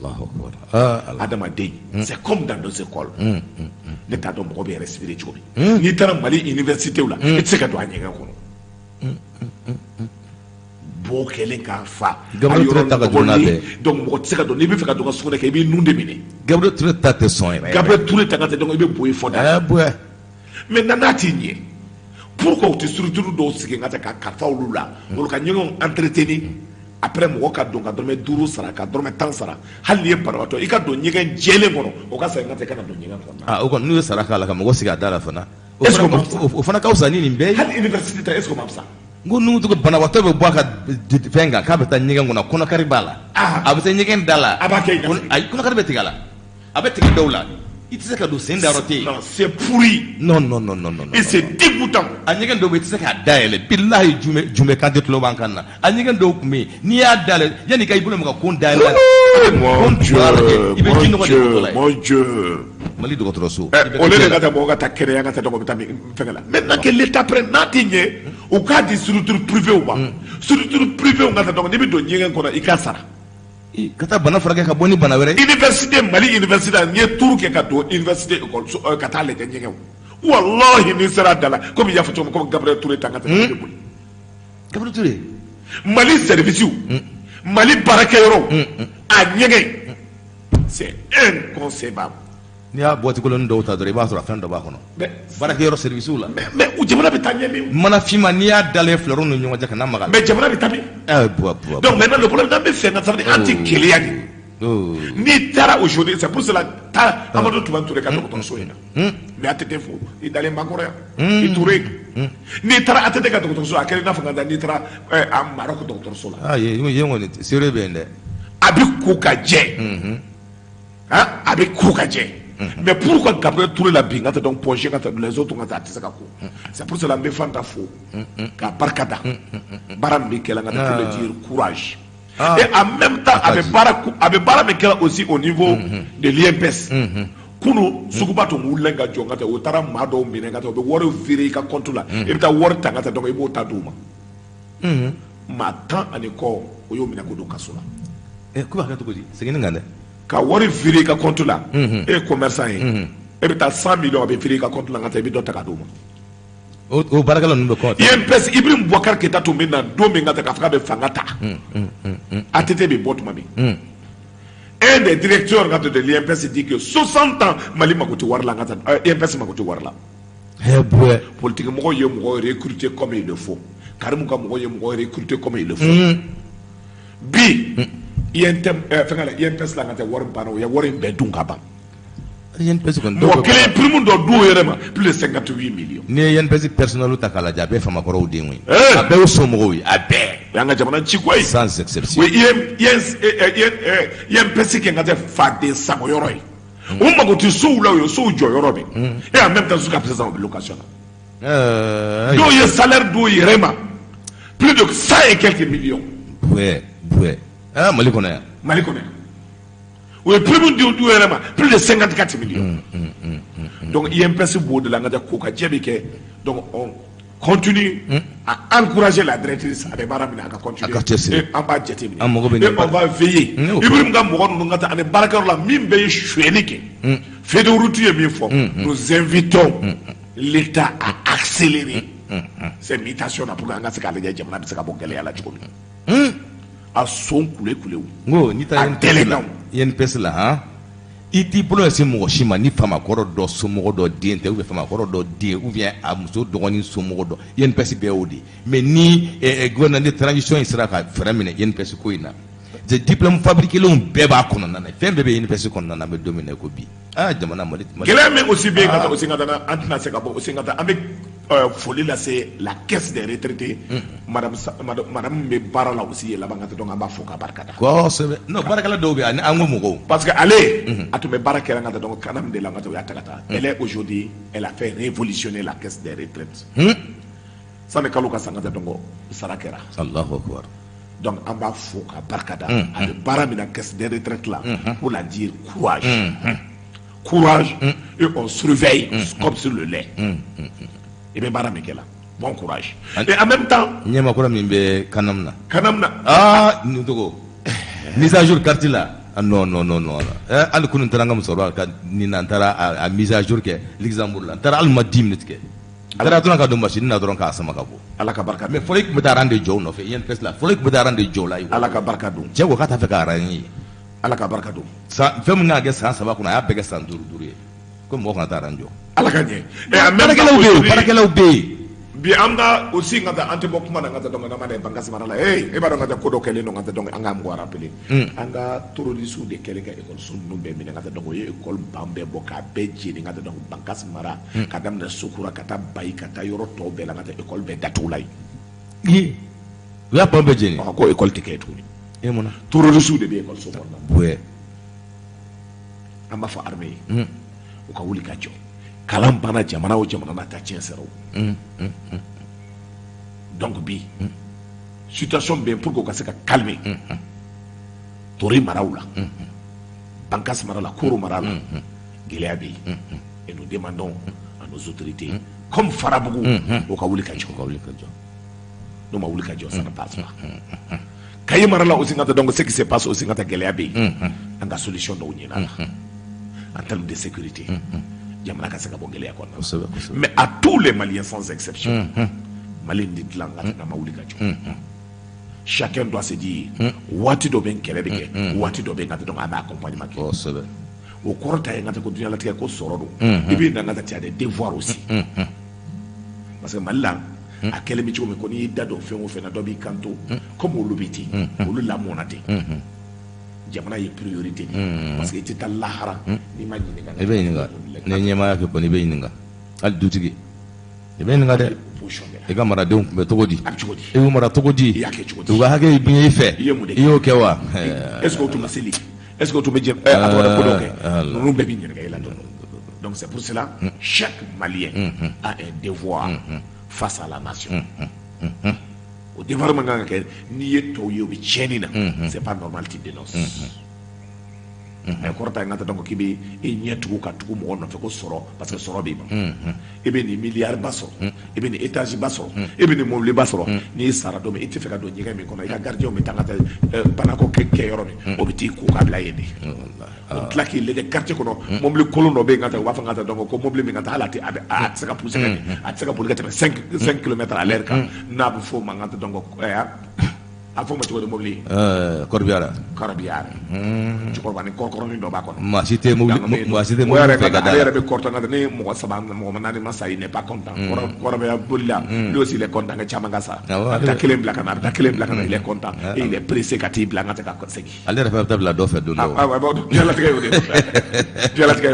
Allahu akbar adama dey c'est comme dans nos écoles ne ta do mo be respirer chobi ni tara Mali université là et c'est ka do nyega ko bo kelen ka fa Gabriel Touré ta ka donc mo tseka do ni bi fika do ka sone ke bi nunde mini Gabriel Touré ta te son Gabriel Touré ta ka te donc ibe boy foda mais nanati nye pourquoi tu structure do sike ngata ka karfa ulula mo ka nyon entretenir après mo ka donc ka dorme duru sara ka dorme tan sara hali e parato i ka do nyegen jele ngono o ka sa ngata kana do nyegen o kon nu sara kala ka mo siga dala fana o fana ka usani ni mbe hali université ta est-ce que mamsa ngo nu to bana wato be boaka fenga ka beta nyegen ngona kono karibala abeta nyegen dala abake ay kono karbe tigala abeta ki dawla itse ka do senda roté non c'est pourri non et c'est dégoûtant a nyegen do be itse ka daele billahi jume kan de tlo bankanna a nyegen do me ni ya dale yani kay bulo ka kon daele mon Dieu Mali do ko so o le ngata bo ngata kere ya ngata do ko bitami fengala maintenant que l'état prend natinye o ka di structure privée ou ba structure privée o ngata do ni bi do nyegen ko na ikasara kata bana farage ka boni bana were université Mali université ni tour ke ka do université école kata le nyegen wallahi ni sera dala comme ya foto comme Gabriel Touré tangata Gabriel Touré Mali service Mali barakayoro a nyegen c'est inconcevable ni a boati ko lon do ta dore ba so afan do ba kono baraka yoro service la mais u jamana bitanye mi mana fima ni a dale fleuron no nyonga jaka na magal mais jamana bitami donc maintenant le problème dans fait na ça veut dire anti kiliani ni tara aujourd'hui c'est pour cela ta Amadou Touba Touré ka to so ina mais atete fo i dale makora i Touré ni tara atete ka to so akere na fanga ni tara am Maroc docteur so la ye ngoni sere bende abi ko ka je abi ko ka je. Mais pourquoi Gabriel Touré la binga donc projet quand les autres ont attaqué ça c'est pour cela me fanta fou ka barkada baram bi kela ngata pour le dire courage et en même temps avec bara me kela aussi au niveau de l'IMPS kuno sukubato mulenga jongata o tara mado minenga to be woro viri ka compte là et ta wor tangata donc ibo ta duma ma temps aniko o yo mina ko do kasula ko ba ka to ko di c'est ngande ka wari viri ka compte là et commerçant et beta 100 millions be viri ka compte là ngata bi do taka duma o barakala ndo compte IMPS Ibrahim Bouakar Keita to mena do me ngata ka faka be fangata atete be bot mami un des directeurs de l'IMPS dit que 60 ans Mali makoti warla ngata IMPS makoti warla politique mo ye mo recruter comme il le faut Karim ka mo ye mo recruter comme il le faut bi IMPS la ngata war bano ya war be dunga ba IMPS kon do mo kele prime do do yerema plus de 58 millions ni IMPS personnel takala jabe fama ko rawdi ngoy abe o so mo wi abe yanga jamana ci koy sans exception oui IMPS ke ngata fa de samo yoroy o mago ti so la yo so jo yorobe et en même temps jusqu'à présent location do ye salaire do yerema plus de 100 et quelques millions ouais Mali connaît. Oui, plus de 54 millions. Donc, IMPS de la Nada Koka Djebike, donc continue à encourager la directrice à démarrer à continuer et en bas et on va veiller Ibrahim ga mogo nu ngata ane barakar la min be chouenike fédérutu et min fo nous invitons l'État à accélérer ces mutations pour nga se kala jamana bi se ka bokele ala tiko a son kule ngo ni ta yen pesla ha iti bolo ese mo shima ni fama koro do so mo do diente ou fama koro do die ou bien a muso do ngoni so mo do yen pesi be odi mais ni gouvernement de transition isra ka framine yen pesi ko ina de diplôme fabriqué l'on beba kono na fe bebe yen pesi kono na me dominer ko bi jamana mo gele me aussi be ngata aussi ngata na antina se ka bo aussi ngata avec folie là c'est la caisse des retraités madame me barala aussi la bangata donc aba foka barkata ko no barakala do be an ngomo ko parce que allez atume barakela ngata donc kanam de la ngata ya takata elle est aujourd'hui elle a fait révolutionner la caisse des retraites ça me kaluka sangata donc sarakera Allahu akbar donc aba foka barkata ale baramina caisse des retraites là pour la dire courage et on surveille comme sur le lait et bien baramikela bon courage et en même temps nyama ko mimbe kanamna nous togo mise à jour carte là non al kunun taranga musoro ka ni nantara a mise à jour ke l'exemple là tara al madim nit ke tara ton ka do machine na doron ka sama ka bo ala ka barka mais folik be darande jow no fe yen pes la folik be darande jow la ala ka barka do je ko ka ta fe ka rani ala ka barka do sa fem na ge sa saba kuna ya be ge san duru ko mo ka taranjo ala ka nye et en même temps barakela be bi amna aussi ngata ante bokuma ngata donc na mane bangas marala e ba ngata kodo kele no ngata donc anga mo rappeler anga toroli su de kele ga école sun no be mi ngata donc ye école bambe boka be jini ngata donc bangas mara kadam na sukura kata bayi kata yoro to be la ngata école be datulay ya bambe jini ko école tiketu ni e mona toroli su de be école so mona ouais amba fa armée o ka wuli ka jo kalam bana jamana o jamana na ta cien sero donc bi situation bien pour que ça calmer tori maraoula bankas marala koro marala geleabi et nous demandons à nos autorités comme Farabougou au kawuli kajo no ma wuli kajo ça ne passe pas kayi marala aussi ngata donc ce qui se passe aussi ngata geleabi anga solution do nyina en termes de sécurité jamana ka saka bongele ya kona mais à tous les Maliens sans exception Malien dit langa na mawuli kajo chacun doit se dire wati do ben kele de wati do ben ngata donc aba accompagnement ko sebe o korta e ngata ko dunya latika ko sorodo ibi na ngata tiade devoir aussi parce que mallan a kele mi ko ni dado fe o fe na do bi kanto comme o lobiti o la monate jamana ye priorité parce que était lahara ni ma ni e be ni ga ne nyema ya ko ni be ni ga al dutigi e be ni ga de e ga mara de be togodi e o mara togodi to ga hage bi e fe iyo kewa est-ce que tu maseli est-ce que tu me dis à ko donc nous be bi ni ga ila donc c'est pour cela chaque Malien a un devoir face à la nation au devoir manga ke ni yeto yobi chenina c'est pas normal tu dénonces mais korta ngata donc kibi e nyetu ka tuku mo no fe ko soro parce que soro be e be ni milliard baso e be ni étage baso e be ni mobile baso ni sara do me ite fe ka do nyega mi kono ya gardien mi tangata banako ke yoro mi o biti ku ka bla yede o tlaki le de quartier kono mobile kolono be ngata wa fa ngata donc ko mobile mi ngata halati a tsaka pousser a tsaka pour gata 5 km à l'heure ka na bu fo mangata donc a fo ma to mobile corbiara ci ko bani korkoro ni do ba ko ma cité mo fe ga da be korto ngada ni mo saba mo manani ma say n'est pas content ko be bulla lui aussi il est content nga chama nga sa ta kelem la kana il est content et il est pressé kati bla ngata ka segi ale rafa tabla do fe do lo yalla tigay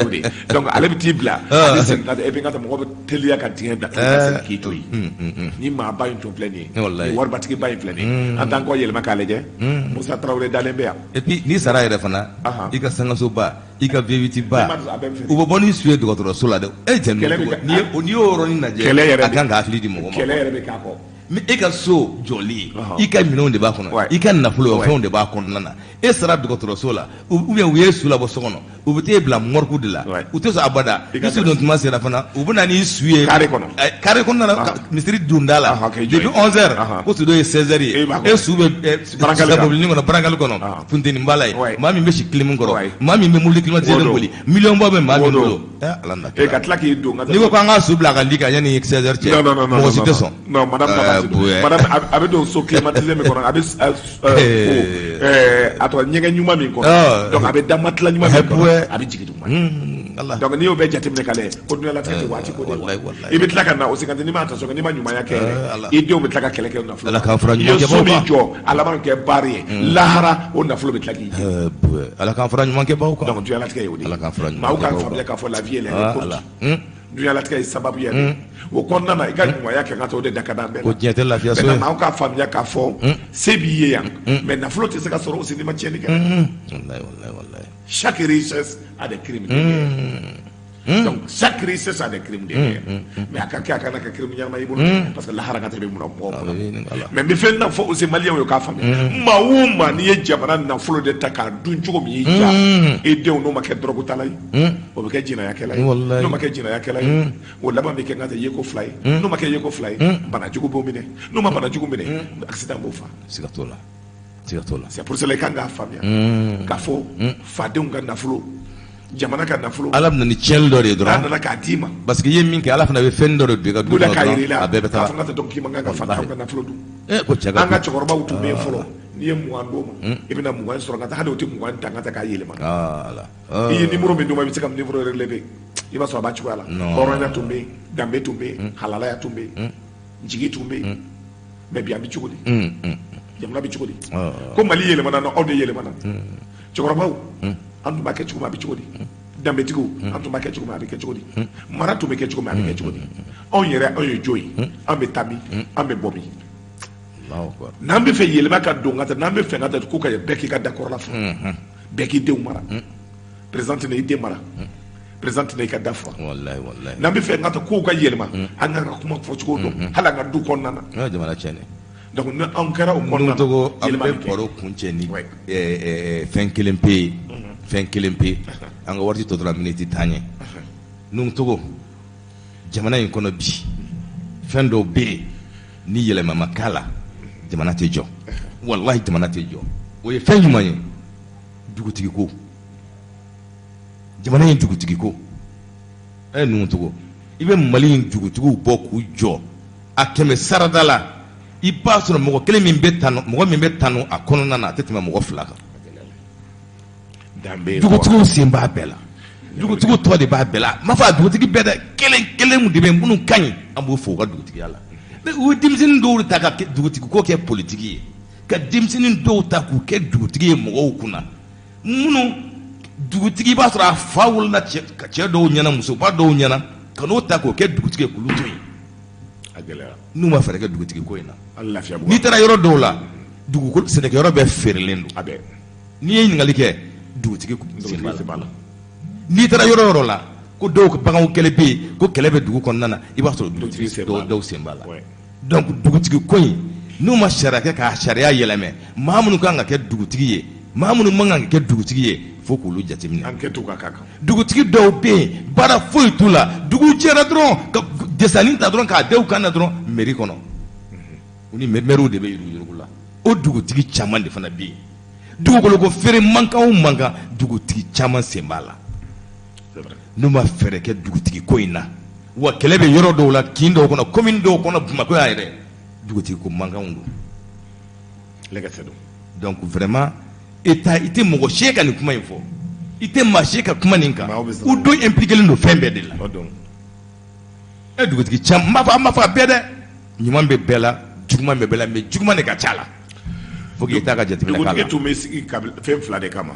wudi donc ale bi tibla sen ngada e bi ngata mo be telia ka tigay bla ka ki toy ni ma ba une plein war batiki ba une plein en tant ko yel makaleje Moussa Traoré Dalembe et puis ni sara yɛrɛ fana i ka sangaso ba i ka viviti ba u bɛ bɔ ni su ye dɔgɔtɔrɔso la dɛ e tɛ ni y'o yɔrɔnin lajɛ a kan ka hakili di mɔgɔ ma kɛlɛ yɛrɛ bɛ k'a kɔ mais e ka so joli i ka minɛnw de b'a kɔnɔ i ka nafolo fɛnw de b'a kɔnɔna na e sara dɔgɔtɔrɔso la ou bien u ye su labɔ so kɔnɔ u bɛ t'e bila morgue de la u tɛ sɔn abada ni su don tuma sera fana u bɛ na ni su ye carré kɔnɔna na misiri donda la depuis 11h ko su dɔ ye 16h ye e su bɛ sababunin kɔnɔ barakali kɔnɔ funteni b'a la ye maa min bɛ si clim kɔrɔ maa min bɛ mobili climatisé boli million bɔ bɛ maa min bolo ala na ka tila k'i don n'i ko k'an ka su bila ka di ka yanni 16h cɛ mɔgɔ si tɛ sɔn non madame a bɛ don so climatisé min kɔnɔ a bɛ a tɔgɔ ɲɛgɛn ɲuman min kɔnɔ donc a bɛ da matelas ɲuman min kɔnɔ a bɛ jigin duguma donc n'i y'o bɛɛ jateminɛ ka lajɛ ko dunuya latigɛ tɛ waati ko de i bɛ tila ka na o se kan n'i ma attention n'i ma ɲumanya kɛ i denw bɛ tila ka kɛlɛ kɛ o nafolo i ye so min jɔ a laban kɛ baari ye lahara o nafolo bɛ tila k'i jɛ ala k'an fara ɲuman kɛ baw kan donc dunuya latigɛ ye o de ye ala k'an fara ɲuman maaw k'a faamuya k'a fɔ la vie elle est courte dunuya latigɛ ye sababu ye o kɔnɔna na i ka ɲumanya kɛ ka to o de da ka d'an bɛɛ la ko diɲɛ tɛ lafiya so ye maaw k'a faamuya k'a fɔ se b'i ye yan mais nafolo tɛ se ka sɔrɔ o si n'i ma tiɲɛni kɛ wallahi chaque richesse a des crimes donc chaque richesse a des crimes derrière mais a ka kɛ a kana kɛ crime ɲɛnama i bolo parce que lahara ka tɛmɛ mɔgɔ kɔnɔ mais n bɛ fɛn na fɔ aussi maliyɛnw ye k'a faamuya maa o maa n'i ye jamana nafolo de ta k'a dun cogo min y'i ja e denw n'o ma kɛ dɔrɔgutala ye o bɛ kɛ jinayakɛla ye n'o ma kɛ jinayakɛla ye o laban bɛ kɛ n ka tɛ yeko fila ye n'o ma kɛ yeko fila ye banajugu b'o minɛ n'o ma banajugu minɛ accident b'o fa siga t'o la c'est pour cela i kan k'a faamuya k'a fɔ fadenw ka nafolo jamana ka nafolo ala bɛna ni tiɲɛli dɔ de ye dɔrɔn a nana k'a d'i ma parce que i ye min kɛ ala fana bɛ fɛn dɔ de don i ka du kɔnɔ dɔrɔn a bɛɛ bɛ taa a fana tɛ dɔn k'i man kan ka fadenw ka nafolo dun ko cɛ ka an ka cɛkɔrɔbaw tun bɛ yen fɔlɔ n'i ye 20 d'o ma i bɛna 20 sɔrɔ ka taa hali o tɛ 20 ta ka taa k'a yɛlɛma i ye numéro min d'o ma i bɛ se ka numéro relevé i b'a sɔrɔ a b'a cogoya la hɔrɔnya tun bɛ yen danbe tun bɛ yen halalaya tun bɛ yen jigi tun bɛ yen mais bi an bɛ cogo di jamana bɛ cogo di ko mali yɛlɛmana na aw de yɛlɛmana cɛkɔrɔbaw an tun b'a kɛ cogo min a bɛ cogo di danbetigiw an tun b'a kɛ cogo min a bɛ kɛ cogo di mara tun bɛ kɛ cogo min a bɛ kɛ cogo di anw yɛrɛ anw ye jo ye an bɛ taa min an bɛ bɔ min n'an bɛ fɛ yɛlɛma ka don ka taa n'an bɛ fɛ ka taa ko ka bɛɛ k'i ka dakɔrɔla fɔ bɛɛ k'i denw mara président tɛ i den mara président tɛ i ka da fɔ n'an bɛ fɛ ka taa kow ka yɛlɛma an ka kuma fɔ cogo dɔn hali an ka du kɔnɔna na jamana tiɲɛnen donc ni anw kɛra o kɔnɔna na Togo an bɛ baro kuncɛ ni fɛn kelen pe ye fɛn kelen pe an ka waati tɔ tora miniti 10 ye Nuhu Togo jamana in kɔnɔ bi fɛn dɔw bɛ yen ni yɛlɛma ma k'a la jamana tɛ jɔ wallahi jamana tɛ jɔ o ye fɛn ɲuman ye dugutigi ko jamana in dugutigi ko Nuhu Togo i bɛ Mali in dugutigiw bɔ k'u jɔ a kɛmɛ sarada la i b'a sɔrɔ mɔgɔ kelen min bɛ tanu a kɔnɔna na a tɛ tɛmɛ mɔgɔ 2 kan dugutigiw sen b'a bɛɛ la dugutigiw tɔgɔ de b'a bɛɛ la m'a fɔ a dugutigi bɛɛ dɛ kelen de bɛ minnu ka ɲi an b'o fɔ u ka dugutigiya la u ye denmisɛnnin dɔw ta ka dugutigi ko kɛ politigi ye ka denmisɛnnin dɔw ta k'u kɛ dugutigi ye mɔgɔw kunna minnu dugutigi b'a sɔrɔ a fa wolola cɛ dɔw ɲɛna musoba dɔw ɲɛna ka n'o ta k'o kɛ dugutigi ye k'olu to yen n'u ma fɛɛrɛ kɛ dugutigi ko in na n'i taara yɔrɔ dɔw la sɛnɛkɛyɔrɔ bɛɛ feerelen don n'i ye ɲininkali kɛ dugutigi sen b'a la n'i taara yɔrɔ yɔrɔ la ko dɔw ka baganw kɛlɛ bɛ yen ko kɛlɛ bɛ dugu kɔnɔna na i b'a sɔrɔ dugutigi dɔw sen b'a la donc dugutigi ko in n'u ma sariya kɛ k'a sariya yɛlɛmɛ maa minnu kan ka kɛ dugutigi ye maa minnu man kan ka kɛ dugutigi ye fo k'olu jateminɛ dugutigi dɔw bɛ yen baara foyi t'u la dugu jɛra dɔrɔn ka desani ta dɔrɔn k'a da u kan na dɔrɔn mairie kɔnɔ u ni maires de bɛ yurugu la o dugutigi caman de fana bɛ yen dugukolo ko feere mankan o mankan dugutigi caman sen b'a la n'u ma fɛɛrɛ kɛ dugutigi ko in na wa kɛlɛ bɛ yɔrɔ dɔw la kin dɔw kɔnɔ commune dɔw kɔnɔ Bamakɔ y'a yɛrɛ dugutigi ko mankanw don donc vraiment État i tɛ mɔgɔ si ka nin kuma in fɔ i tɛ maa si ka kuma nin kan u don impliqué don fɛn bɛɛ de la dugutigi caman an b'a fɔ a bɛɛ dɛ ɲuman bɛ bɛɛ la juguman bɛ bɛɛ la mais juguman de ka ca la faut que État ka jateminɛ k'a la dugutigi tun bɛ sigi fɛn 2 de kama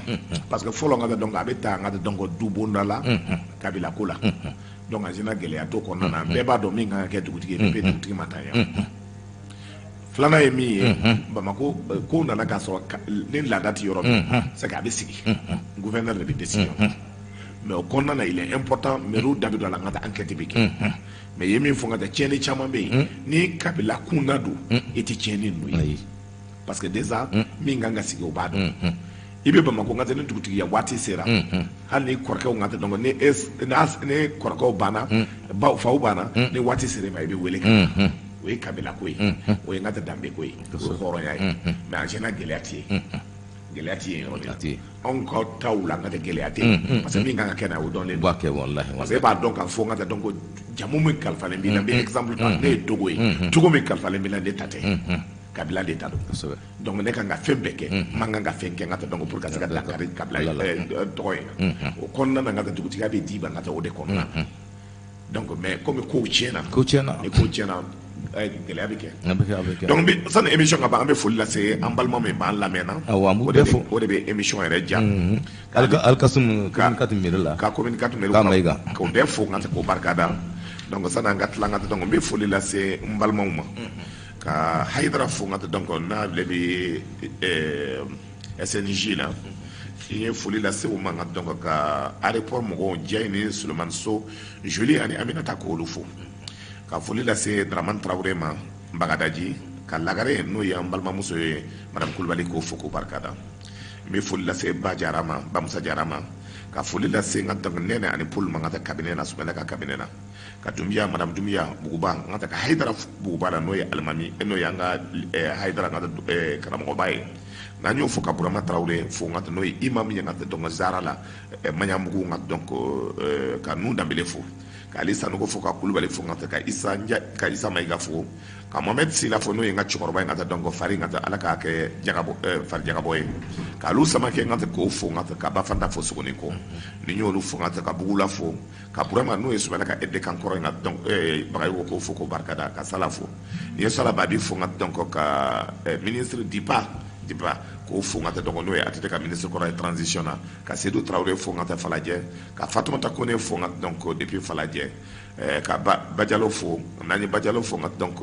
parce que fɔlɔ n ka dɔn a bɛ taa n ka dɔn ko du bonda la kabila ko la donc a sina gɛlɛya to kɔnɔna na bɛɛ b'a dɔn min kan ka kɛ dugutigi ye bɛɛ dugutigi ma taa yan filanan ye min ye Bamako ko nana k'a sɔrɔ ni laada tɛ yɔrɔ min c'est que a bɛ sigi gouverneur de bɛ décision mais au kɔnɔna il est important mairie da bɛ don a la n ka taa enquête bɛ kɛ mais ye min fɔ n ka taa tiɲɛni caman bɛ yen ni kabila kunda don i tɛ tiɲɛni ninnu ye parce que déjà min kan ka sigi o b'a dɔn i bɛ Bamakɔ n ka taa ni dugutigiya waati sera hali ni kɔrɔkɛw n ka taa donc ni kɔrɔkɛw banna faw banna ni waati sera ma i bɛ wele ka o ye kabila ko ye o ye n ka taa danbe ko ye o ye hɔrɔnya ye mais en général gɛlɛya tɛ yen gɛlɛya tɛ yen yɔrɔ de la anw ka taw la n ka tɛ gɛlɛya tɛ yen parce que min kan ka kɛ na o dɔnlen don parce que e b'a dɔn k'a fɔ n ka taa donc jamu min kalifalen b'i la n bɛ exemple ta ne ye Togo ye Togo min kalifalen b'i la ne ta tɛ kabila de ta don donc ne kan ka fɛn bɛɛ kɛ n man kan ka fɛn kɛ n ka taa donc pour ka se ka dankari kabila tɔgɔ in na o kɔnɔna na n ka taa dugutigiya bɛ di ban n ka taa o de kɔnɔna donc mais comme kow tiɲɛna ni kow tiɲɛna gɛlɛya bɛ kɛ donc sani émission ka ban an bɛ foli lase an balima min b'an lamɛn na o de bɛ émission yɛrɛ diya Alkasum communicateur mairie la ka communicateur mairie la k'o bɛɛ fo n ka k'o barikada donc sani an ka tila n ka donc n bɛ foli lase n balimaw ma ka Hayidara fo n ka donc n'ale bɛ SNJ la n ye foli lase o ma n ka donc ka aéroport mɔgɔw Diaye ni Sulemani So Joli ani Aminata k'olu fo ka foli lase Dramane Traoré ma Bagadaji ka Lagare n'o ye an balimamuso ye Madame Kulibali k'o fo k'o barikada n bɛ foli lase Ba Jara ma Bamusa Jara ma ka foli lase n ka donc Nɛnɛ ani Paul ma n ka taa cabinet na Sumala ka cabinet na ka Dumbiya Madame Dumbiya Buguba n ka taa ka Hayidara Buguba la n'o ye alimami n'o ye an ka Hayidara n ka karamɔgɔba ye n'an y'o fo ka Burama Traoré fo n ka taa n'o ye imam ye n ka taa donc Zara la Maɲanbugu n ka donc ka Nu Danbele fo ka Ali Sanogo fo ka Kulibali fo n ka taa ka Isa Mayiga fo ka Mohamed Sila fo n'o ye n ka cɛkɔrɔba ye n ka taa donc Fari n ka taa Ala k'a kɛ Fari Jagabɔ ye ka Alu Samakɛ n ka taa k'o fo n ka taa ka Bafanta fo Sogoni kɔ ni y'olu fo n ka taa ka Bugula fo ka Burama n'o ye Sumala ka aide kan kɔrɔ in ka donc Bagayogo k'o fo k'o barikada ka Sala fo ni ye Sala Babi fo n ka donc ka ministre Dipa k'o fo n ka taa donc n'o ye ATT ka ministre kɔrɔ ye transition na ka Seydou Traoré fo n ka taa Falajɛ ka Fatumata Kone fo n ka donc depuis Falajɛ ka Bajalo fo n'an ye Bajalo fo n ka donc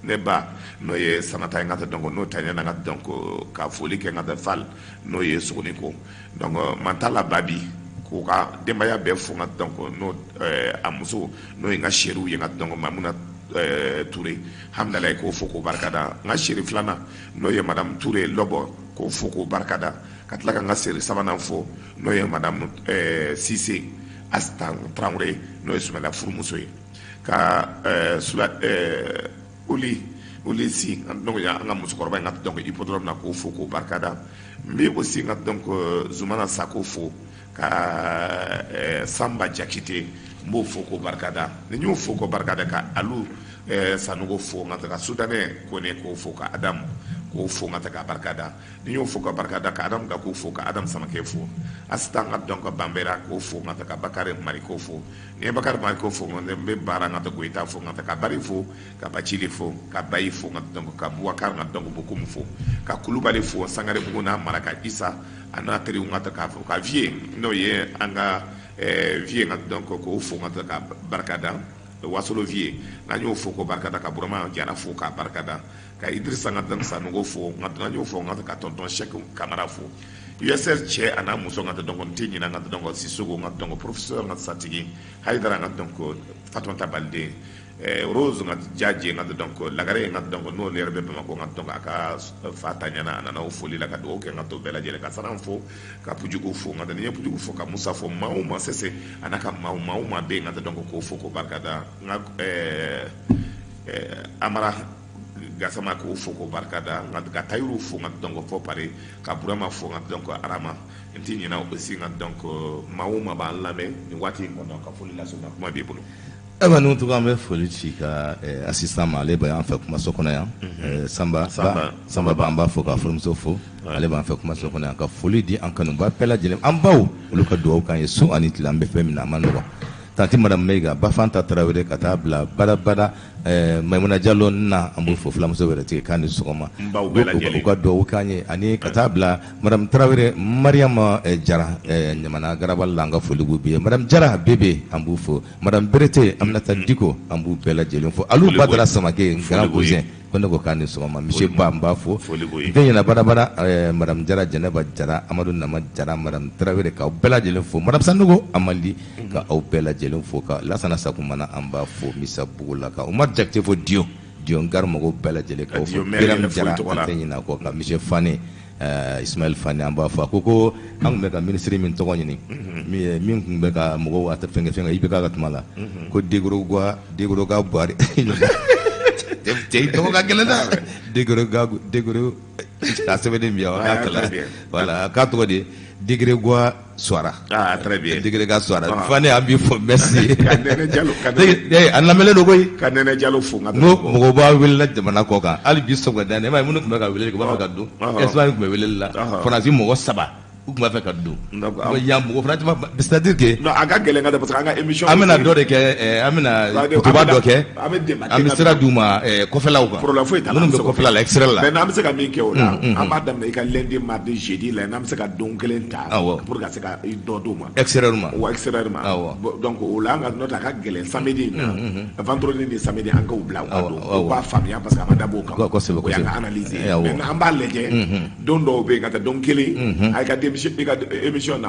ne ba n'o ye Sanata ye n ka taa donc n'o taɲɛ na n ka donc ka foli kɛ n ka taa Fal n'o ye Sogoni ko donc Mantala Babi k'u ka denbaya bɛɛ fo n ka donc n'o a muso n'o ye n ka sɛriw ye n ka donc Mamuna Touré hamdalaye k'o fo k'o barikada n ka sɛri filanan n'o ye Madame Touré Lɔbɔ k'o fo k'o barikada ka tila ka n ka sɛri sabanan fo n'o ye Madame Cissé Astan Traoré n'o ye Sumala furumuso ye ka Uli Si donc an ka musokɔrɔba in ka donc hippodrome na k'o fo k'o barikada n bɛ aussi n ka donc Zumana Sako fo ka Samba Jakite n b'o fo k'o barikada ni n y'o fo k'o barikada ka Alu Sanogo fo n ka taa ka Sudanɛ Kone k'o fo ka Adamu k'o fo n ka taa ka barikada ni n y'o fo ka barikada ka Adamu Gakou fo ka Adamu Samakɛ fo Asita n ka donc Banbera k'o fo n ka taa ka Bakari Mari k'o fo ni ye Bakari Mari k'o fo n bɛ Baara n ka taa Goyita fo n ka taa ka Bari fo ka Bacili fo ka Bayi fo n ka donc ka Boubacar n ka donc Bokoum fo ka Kulubali fo Sangare Bugu n'a Maraka Isa a n'a teriw n ka taa k'a fo ka Vie n'o ye an ka Vie n ka donc k'o fo n ka taa ka barikada Wasolo Vie n'an y'o fo k'o barikada ka Burama Jara fo k'a barikada ka Idrissa n ka donc Sanogo fo n'an y'o fo n ka taa ka tonton Cheikh Kamara fo USR cɛ a n'a muso n ka taa donc n tɛ ɲinɛ n ka taa donc Sissogo n ka donc professeur n ka Satigi Hayidara n ka donc Fatumata Balde Rose n ka Jaje n ka donc Lagare n ka donc n'o yɛrɛ bɛ Bamakɔ n ka donc a ka fa ta ɲɛna a nana o foli la ka dugawu kɛ n ka to bɛɛ lajɛlen ka Saran fo ka Pujugu fo n ka taa ni ye Pujugu fo ka Musa fo maa o maa Sese a n'a ka maa o maa bɛ yen n ka taa donc k'o fo k'o barikada n ka Amara Gasama k'o fo k'o barikada n ka Tayiru fo n ka donc fo Pare ka Burama fo n ka donc Arama n tɛ ɲinɛ aussi n ka donc maa o maa b'an lamɛn nin waati in kɔnɔ ka foli lase u ma kuma b'i bolo. Eba n'u tɔgɔ an bɛ foli ci ka assistant ma ale b'an fɛ kumaso kɔnɔ yan Samba b'an b'a fɔ ka furumuso fo ale b'an fɛ kumaso kɔnɔ yan ka foli di an kanuba bɛɛ lajɛlen an baw olu ka dugawu k'an ye su ani tile an bɛ fɛn min na a ma nɔgɔn tanti Madame Mayiga Bafanta Tarawele ka taa bila badabada Maimuna Jalo na an b'o fo filamuso wɛrɛ tigɛ k'a ni sɔgɔma u ka dugawu k'an ye ani ka taa bila Madame Tarawele Mariama Jara Ɲamana Garabali la an ka foli b'u bi ye Madame Jara Bebe an b'u fo Madame Berete Aminata Diko an b'u bɛɛ lajɛlen fo Alu Badara Samake Grand Cousin ko ne ko k'a ni sɔgɔma monsieur Ba n b'a fo Foli b'o ye. n tɛ ɲinɛ badabada madame Jara Jɛnɛba Jara Amadu Nama Jara madame Tarawele k'aw bɛɛ lajɛlen fo madame Sanogo Amadi ka aw bɛɛ lajɛlen fo ka Lasana Sakumana an b'a fo Misa Bugola ka Umar Jakite fo Dio Ngar mɔgɔw bɛɛ lajɛlen k'aw fo Biram Jara an tɛ ɲinɛ kɔ ka monsieur Fane Ismaël Fane an b'a fɔ a ko an tun bɛ ka ministre min tɔgɔ ɲini min tun bɛ ka mɔgɔw a tɛ fɛn i bɛ ka tuma la ko Degoro ka Buhari cɛ tɔgɔ ka gɛlɛn dɛ Degoro a sɛbɛnnen bi yan a k'a kalan voilà k'a tɔgɔ de Degere Suara très bien Degere Suara Fane an b'i fɔ merci ka Nɛnɛ Jalo a lamɛnlen don koyi ka Nɛnɛ Jalo fo nka mɔgɔw b'a welela jamana kɔ kan hali bi sɔgɔmada ne ma ye minnu tun bɛ ka wele u b'a fɛ ka don Espagne tun bɛ weleli la Faransi mɔgɔ 3 u tun b'a fɛ ka don yan mɔgɔ fana caman c'est-à-dire que non a ka gɛlɛn ka dɛ parce que an ka émission an bɛna dɔ de kɛ an bɛna kutuba dɔ kɛ an bɛ sira d'u ma kɔfɛlaw kan problème foyi t'a la minnu bɛ kɔfɛla la extérieur la mais n'an bɛ se ka min kɛ o la an b'a daminɛ i ka lundi mardi jeudi la n'an bɛ se ka don kelen ta pour que ka se ka dɔ d'u ma extérieur ma wa extérieur ma donc o la an ka note a ka gɛlɛn samedi na vendredi ni samedi an k'o bila u ka don u b'a faamuya parce que a ma dabɔ o kan o y'an ka analyse mais an b'a lajɛ don dɔw bɛ yen ka taa don kelen a ka émission na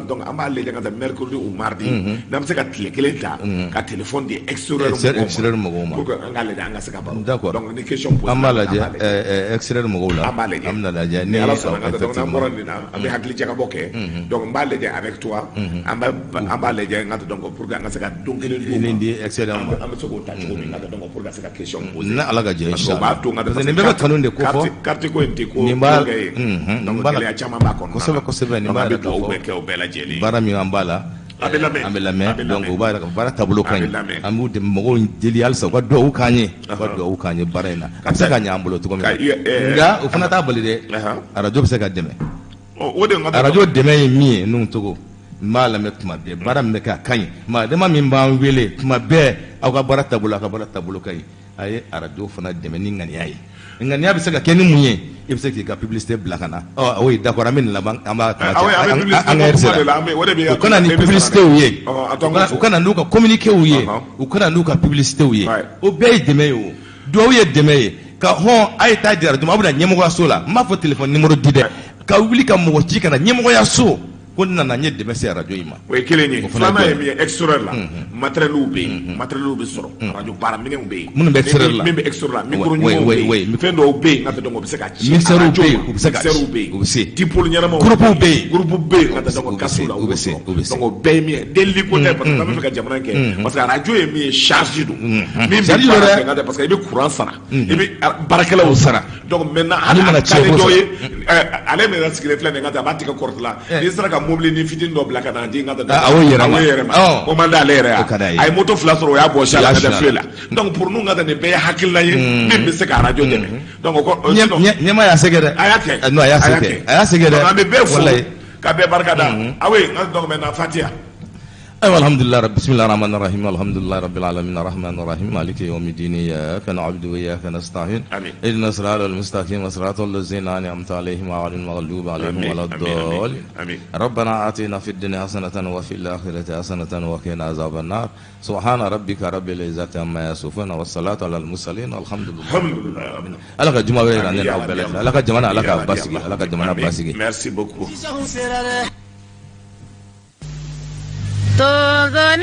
donc an b'a lajɛ ka taa mercredi ou mardi n'an bɛ se ka tile kelen ta ka téléphone di extérieur mɔgɔw ma pour que an ka lajɛ an ka se ka baro d'accord donc ni question posée an b'a lajɛ extérieur mɔgɔw la an b'a lajɛ an bɛna lajɛ ni ala sɔnna ka donc n'an bɔra nin na an bɛ hakili jagabɔ kɛ donc n b'a lajɛ avec toi an b'a lajɛ n ka donc pour que an ka se ka don kelen d'u ma di extérieur ma an bɛ se k'o ta cogo min na donc pour que ka se ka question posée ni ala ka jɛ inchallah b'a to n ka parce que nin bɛɛ bɛ kanu de ko fɔ carte ko in tɛ ko nin b'a donc gɛlɛya caman b'a kɔnɔ kosɛbɛ nin b'a yɛrɛ ka fɔ baara min an b'a la an bɛ lamɛn donc o b'a yɛrɛ ka baara taabolo ka ɲi an b'u dɛmɛ mɔgɔw deli halisa u ka duwawu k'an ye u ka duwawu k'an ye baara in na a bɛ se ka ɲɛ an bolo cogo min na nka o fana t'a bali dɛ arajo bɛ se ka dɛmɛ arajo dɛmɛ ye min ye n'o cogo n b'a lamɛn tuma bɛɛ baara min bɛ kɛ a ka ɲi maa dama min b'an wele tuma bɛɛ aw ka baara taabolo a ka baara taabolo ka ɲi a ye arajo fana dɛmɛ ni ŋaniya ye ŋaniya bɛ se ka kɛ ni mun ye i bɛ se k'i ka publicité bila ka na o ye d'accord an bɛ nin laban an b'a an ka RC la u kana ni publicité ye u kana n'u ka communiqué ye u kana n'u ka publicité ye o bɛɛ ye dɛmɛ ye o duwawu ye dɛmɛ ye ka hɔn a ye taa di arajo ma aw bɛ na ɲɛmɔgɔyaso la n b'a fɔ téléphone numéro di dɛ ka wuli ka mɔgɔ ci ka na ɲɛmɔgɔyaso ko nana n ye dɛmɛ se arajo in ma o ye kelen ye filanan ye min ye extérieur la matériel bɛ yen matériel bɛ sɔrɔ arajo baaraminɛnw bɛ yen minnu bɛ extérieur la min bɛ extérieur la micro ɲumanw bɛ yen fɛn dɔw bɛ yen nka donc o bɛ se ka ci mixeur bɛ yen u bɛ se ka ci u bɛ se dipôle ɲɛnamaw groupe bɛ yen groupe bɛ yen nka donc kaso la u bɛ se donc o bɛɛ ye min ye delili ko tɛ parce que an bɛ fɛ ka jamana kɛ parce que arajo ye min ye charge don min bɛ baara kɛ nka tɛ parce que i bɛ courant sara i bɛ baarakɛlaw sara donc maintenant hali a ka di dɔw ye ale min yɛrɛ sigilen filɛ nin nka tɛ a b'a tigɛ kɔrɔti la n'i sera ka mobili ni fitini dɔ bila ka na di nka tɛ awo yɛrɛ ma o man d'ale yɛrɛ a ye moto fila sɔrɔ o y'a bɔ sala ka tɛ filɛ la donc pour nous nka tɛ nin bɛɛ ye hakilina ye min bɛ se ka arajo dɛmɛ donc ɲɛma y'a sɛgɛ dɛ a y'a kɛ non a y'a sɛgɛ dɛ an bɛ bɛɛ fo ka bɛɛ barika da awo ye nka donc maintenant Fatiha. أيوة الحمد لله بسم الله الرحمن الرحيم الحمد لله رب العالمين الرحمن الرحيم مالك يوم الدين إياك نعبد وإياك نستعين اهدنا الصراط المستقيم صراط الذين أنعمت عليهم غير المغضوب عليهم ولا الضالين ربنا آتنا في الدنيا حسنة وفي الآخرة حسنة وقنا عذاب النار سبحان ربك رب العزة عما يصفون والصلاة على المرسلين الحمد لله ألك الجمعة ويرانينا ألك الجمعة ألك الجمعة باسيكي Merci beaucoup. Todo